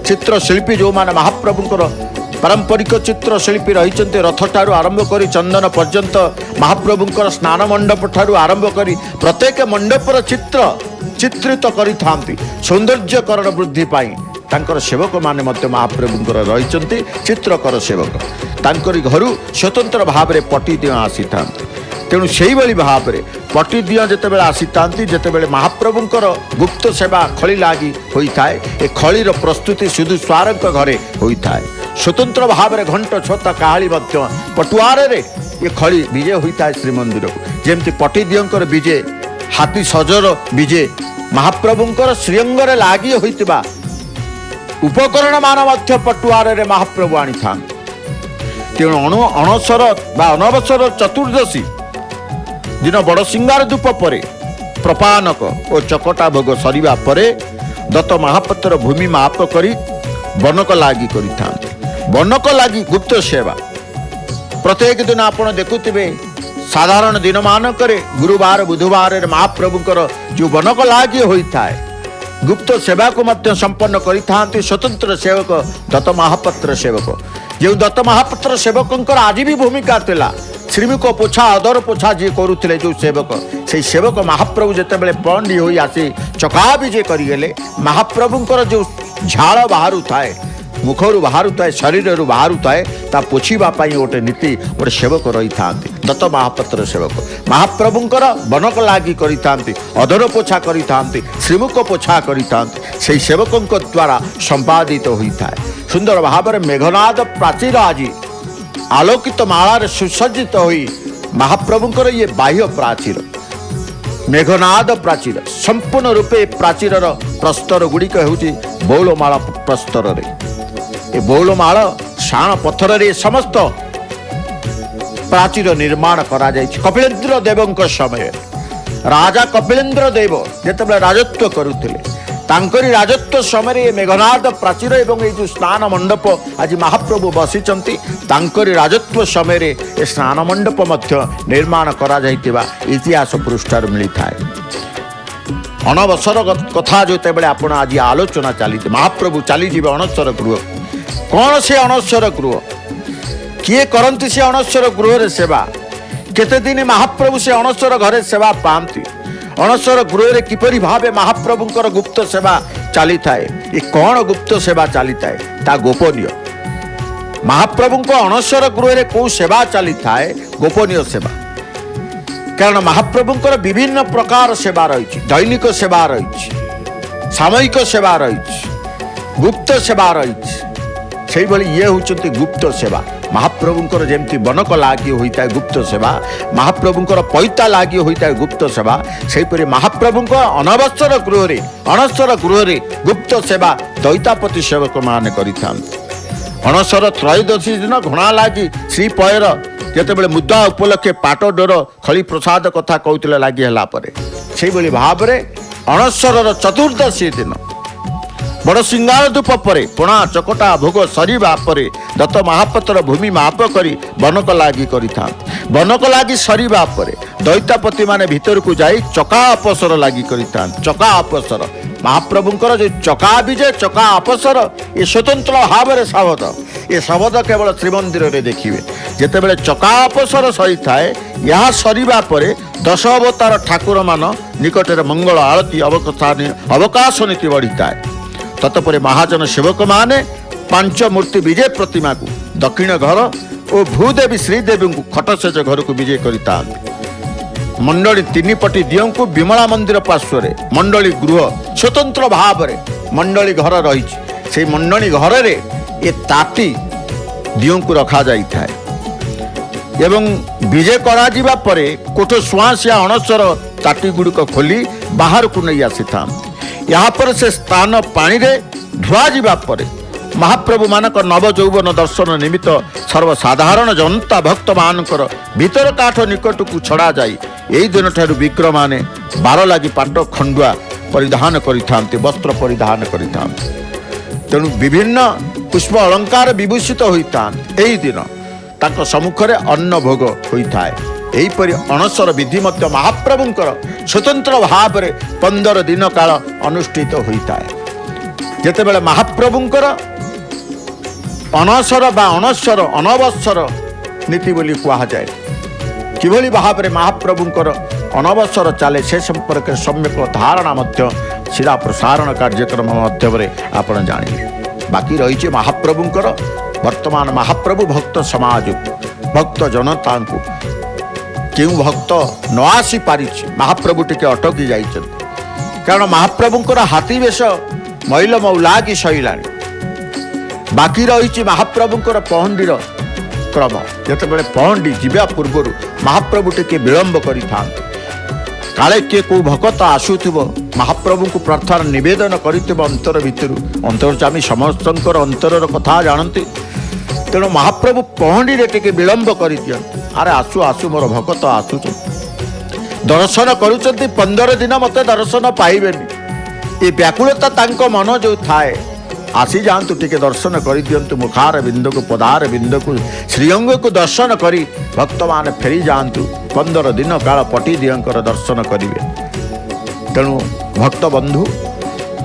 ଚିତ୍ରଶିଳ୍ପୀ ଯେଉଁମାନେ ମହାପ୍ରଭୁଙ୍କର ପାରମ୍ପରିକ ଚିତ୍ରଶିଳ୍ପୀ ରହିଛନ୍ତି, ରଥଠାରୁ ଆରମ୍ଭ କରି ଚନ୍ଦନ ପର୍ଯ୍ୟନ୍ତ ମହାପ୍ରଭୁଙ୍କର ସ୍ନାନ ମଣ୍ଡପ ଠାରୁ ଆରମ୍ଭ କରି ପ୍ରତ୍ୟେକ ମଣ୍ଡପର ଚିତ୍ରିତ କରିଥାନ୍ତି। ସୌନ୍ଦର୍ଯ୍ୟକରଣ ବୃଦ୍ଧି ପାଇଁ ତାଙ୍କର ସେବକମାନେ ମଧ୍ୟ ମହାପ୍ରଭୁଙ୍କର ରହିଛନ୍ତି ଚିତ୍ରକର ସେବକ। ତାଙ୍କରି ଘରୁ ସ୍ୱତନ୍ତ୍ର ଭାବରେ ପଟି ଦିଅ ଆସିଥାନ୍ତି। ତେଣୁ ସେଇଭଳି ଭାବରେ ପଟି ଦିଅ ଯେତେବେଳେ ଆସିଥାନ୍ତି, ଯେତେବେଳେ ମହାପ୍ରଭୁଙ୍କର ଗୁପ୍ତ ସେବା ଖଳି ଲାଗି ହୋଇଥାଏ, ଏ ଖଳିର ପ୍ରସ୍ତୁତି ସୁଦୂସ୍ୱାରଙ୍କ ଘରେ ହୋଇଥାଏ। ସ୍ୱତନ୍ତ୍ର ଭାବରେ ଘଣ୍ଟ ଛତା କାହାଳି ମଧ୍ୟ ପଟୁଆରରେ ଏ ଖଳି ବିଜେ ହୋଇଥାଏ ଶ୍ରୀମନ୍ଦିରକୁ। ଯେମିତି ପଟି ଦିଅଙ୍କର ବିଜେ, ହାତୀ ସଜର ବିଜେ, ମହାପ୍ରଭୁଙ୍କର ଶ୍ରୀଅଙ୍ଗରେ ଲାଗି ହୋଇଥିବା ଉପକରଣ ମାନ ମଧ୍ୟ ପଟୁଆରରେ ମହାପ୍ରଭୁ ଆଣିଥାନ୍ତି। ତେଣୁ ଅଣସର ବା ଅନବସର ଚତୁର୍ଦ୍ଦଶୀ ଦିନ ବଡ଼ ସିଙ୍ଗାର ଧୂପ ପରେ ପ୍ରପାନକ ଓ ଚକଟା ଭୋଗ ସରିବା ପରେ ଦତ୍ତ ମହାପାତ୍ର ଭୂମି ମାପ କରି ବନକ ଲାଗି କରିଥାନ୍ତି। ବନକ ଲାଗି ଗୁପ୍ତ ସେବା ପ୍ରତ୍ୟେକ ଦିନ ଆପଣ ଦେଖୁଥିବେ साधारण दिन मानक गुरुवार बुधवार महाप्रभुंकर जो बनक लागी होता है गुप्त सेवा को मध्य संपन्न करिथांती स्वतंत्र सेवक दत्त महापात्र सेवक जो दत्त महापात्र सेवकंकर आज भी भूमिका थिला श्रीमुख पोछा अदर पोछा जी करुले जो सेवक से सेवक महाप्रभु जिते पंडी हो आसी चका विजे करगले महाप्रभुंकर जो झाड़ बाहर थाए मुखर बाहर थाए शरीर बाहर थाए ता पोछापी गोटे नीति गोटे सेवक रही था दत्त महापात्र सेवक महाप्रभुंकर बनक लागी करिथांती अधर पोछा करिथांती श्रीमुख पोछा करिथांती से सेवकों द्वारा संपादित होता है सुंदर भाव में मेघनाद प्राचीर आज आलोकित मालार सुसज्जित हुई महाप्रभुंकर ये बाह्य प्राचीर मेघनाद प्राचीर संपूर्ण रूपे प्राचीर प्रस्तर गुड़िक हूँ बौलमाला प्रस्तर ये बौलमाल शाण पत्थर रे समस्त प्राचीर निर्माण करा जायछि कपिलेन्द्र देवଙ୍କ समय राजा कपिलेन्द्र देव जेतेबेले राजत्व करुथिले तांकरी राजत्व समय मेघनाद प्राचीर एवं ये जो स्नान मंडप आज महाप्रभु बसिचंती तांकरी राजत्व समय स्नान मंडप मध्य निर्माण करा जायतिबा इतिहास पृष्ठार मिलता है अनवसर कथा जो आपण आज आलोचना चली महाप्रभु चली अणस्वर गृह कौन से अणस्वर गृह किए करती से अणस्वर गृह रे सेवा केते दिन महाप्रभु से अणस्वर घरे सेवा पाती अणस्वर गृह रे किपरि भावे महाप्रभुंकर गुप्त सेवा चली थाए ये कौन गुप्त सेवा चली थाए ता गोपनीय महाप्रभुंक अणस्वर गृह रे को सेवा चली थाए गोपनीय सेवा कारण महाप्रभुंकर विभिन्न प्रकार सेवा रही दैनिक सेवा रही सामयिक सेवा रही गुप्त सेवा रही से भली ये होचंती गुप्त सेवा महाप्रभुंकर जेमती बनक लागी होता है गुप्त सेवा महाप्रभुंकर पैता लागी होता है गुप्त सेवा सेहीपरि महाप्रभुंकर अनवसर गृह रे अणस्वर गृह रे गुप्त सेवा दैतापति सेवक माने करिथांती अणस्वर त्रयोदशी दिन घणा लागी श्री पयर जेतेबेले मुद्दा उपलक्षे पाट डोर खली प्रसाद कथा कहते लगी है भाव में अणस्वर चतुर्दशी दिन बड़ सिंगार धूप पर पणा चकटा भोग सरीबा परे दत्त महापात्र भूमि माप करी बनक लागी करिथा बनक लागी सरीबा परे दैतापति माने भीतर को जाई चका अपसर लागी करिथा चका अपसर महाप्रभुंकर जो चका विजय चका अपसर ये स्वतंत्र भाव में शब्द ये शब्द केवल श्रीमंदिर में देखिए जितेबले चका अपसर सरी थाए यह सरीबा परे 10 अवतार ठाकुर मान निकट मंगल आरती अवकाश नीति बढ़ी थाए तत्पर महाजन सेवक माने 5 मूर्ति विजय प्रतिमा को दक्षिण घर और भूदेवी श्रीदेवी को खटसेज घर को विजय करता मंडली 3 पटी दियों को विमला मंदिर पार्श्व मंडली गृह स्वतंत्र भाव में मंडली घर रही से मंडली घर रे ये ताती दियों को रखा जाता है एवं विजय करा जिबा परे कोठ सुआसिया अणस्वर ताटी गुड़िक खोली बाहर को नहीं आसी था यहाँ पर से स्थान पानी रे धुआ जिबा परे महाप्रभु मानक नव यौवन दर्शन निमित्त सर्वसाधारण जनता भक्त मानकर भीतर काठ निकट को छड़ा जाई यही दिन ठारू विग्रह माने 12 लागी पाट खंडुआ परिधान करिथांती वस्त्र परिधान करिथांती तेणु विभिन्न पुष्प अलंकार विभूषित होता यही दिन तांको सम्मुखरे अन्न भोग होता है यहीपरि अणस्वर विधि मध्य महाप्रभुंकर स्वतंत्र भाव में 15 दिन काल अनुष्ठित होता है जेतेबेले महाप्रभुंकर अणसर बा अणस्वर अनवसर नीति बोली कहा जाए किभली भाव में महाप्रभुंकर अनवसर चले से संपर्क सम्यक धारणा मध्य सीधा प्रसारण कार्यक्रम माध्यम आपण जानिए बाकी रही महाप्रभुंकर वर्तमान महाप्रभु भक्त समाज भक्त जनता को क्यों भक्त न आसी पारी महाप्रभु टिके अटकी जाइए कारण महाप्रभुंकर हाथी वेश मैल मौलागी सैलाणी बाकी रही महाप्रभुंकर पहंडीर क्रम जितेबाला पहंडी जीवा पूर्व महाप्रभु टिके विलंब करिथा काले किए को भक्त आसुथिबो महाप्रभु को प्रार्थना निवेदन करिथिबो अंतर भितर अंतर्जामी समस्त अंतर कथा जानती तेणु महाप्रभु पहंडी रे टिके विलंब कर दियंती अरे आसु आसु मोर भक्त आसु दर्शन करुचंती 15 दिन मते दर्शन पाइबेनी ये व्याकुलता तांको मन जो थाए आसी जातु टिके दर्शन कर दिंतु मुखार बिंद को पदार बिंद को श्रीअंग को दर्शन करी भक्त मान फेरी जातु 15 दिन काल पटी दियंकर दर्शन करेंगे। तेणु भक्त बंधु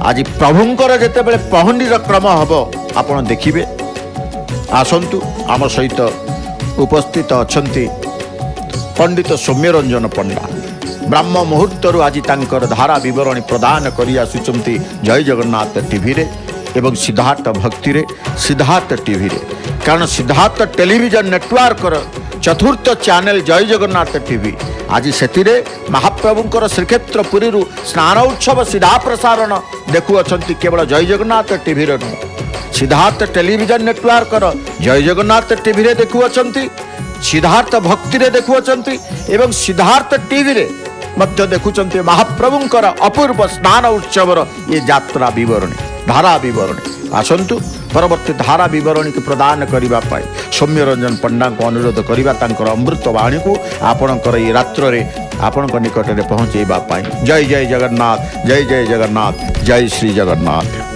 आज प्रभुंकर जिते बड़े पहंडीर क्रम हम आपण देखिए। आसतु आम सहित उपस्थित अच्छा पंडित सौम्यरंजन पंडा ब्राह्म मुहूर्त आज तांकर धारा विवरणी प्रदान कर आसुचंती जय जगन्नाथ टीवी रे एवं सिद्धार्थ भक्ति रे सिद्धार्थ टीवी रे। कारण सिद्धार्थ टेलीविजन नेटवर्क चतुर्थ चैनल जय जगन्नाथ टीवी आज से महाप्रभुंकर श्रीक्षेत्र पुरी स्नान उत्सव सीधा प्रसारण देखुअछंती केवल जय जगन्नाथ टीवी रे सिद्धार्थ टेलीविजन नेटवर्क जय जगन्नाथ टीवी रे देखुअछंती सिद्धार्थ भक्ति रे देखुअछंती एवं सिद्धार्थ टीवी रे मध्य देखुचंती महाप्रभुंकर अपूर्व स्नान उत्सवर ये यात्रा विवरणी धारा विवरणी। आसंतु परवर्ती धारा विवरणी को प्रदान करने सौम्यरंजन पंडा को अनुरोध करवा अमृत वाणी को आपणकर ये रात्र रे आपण निकट में पहुँचेवा। जय जय जगन्नाथ जय जय जगन्नाथ जय श्री जगन्नाथ।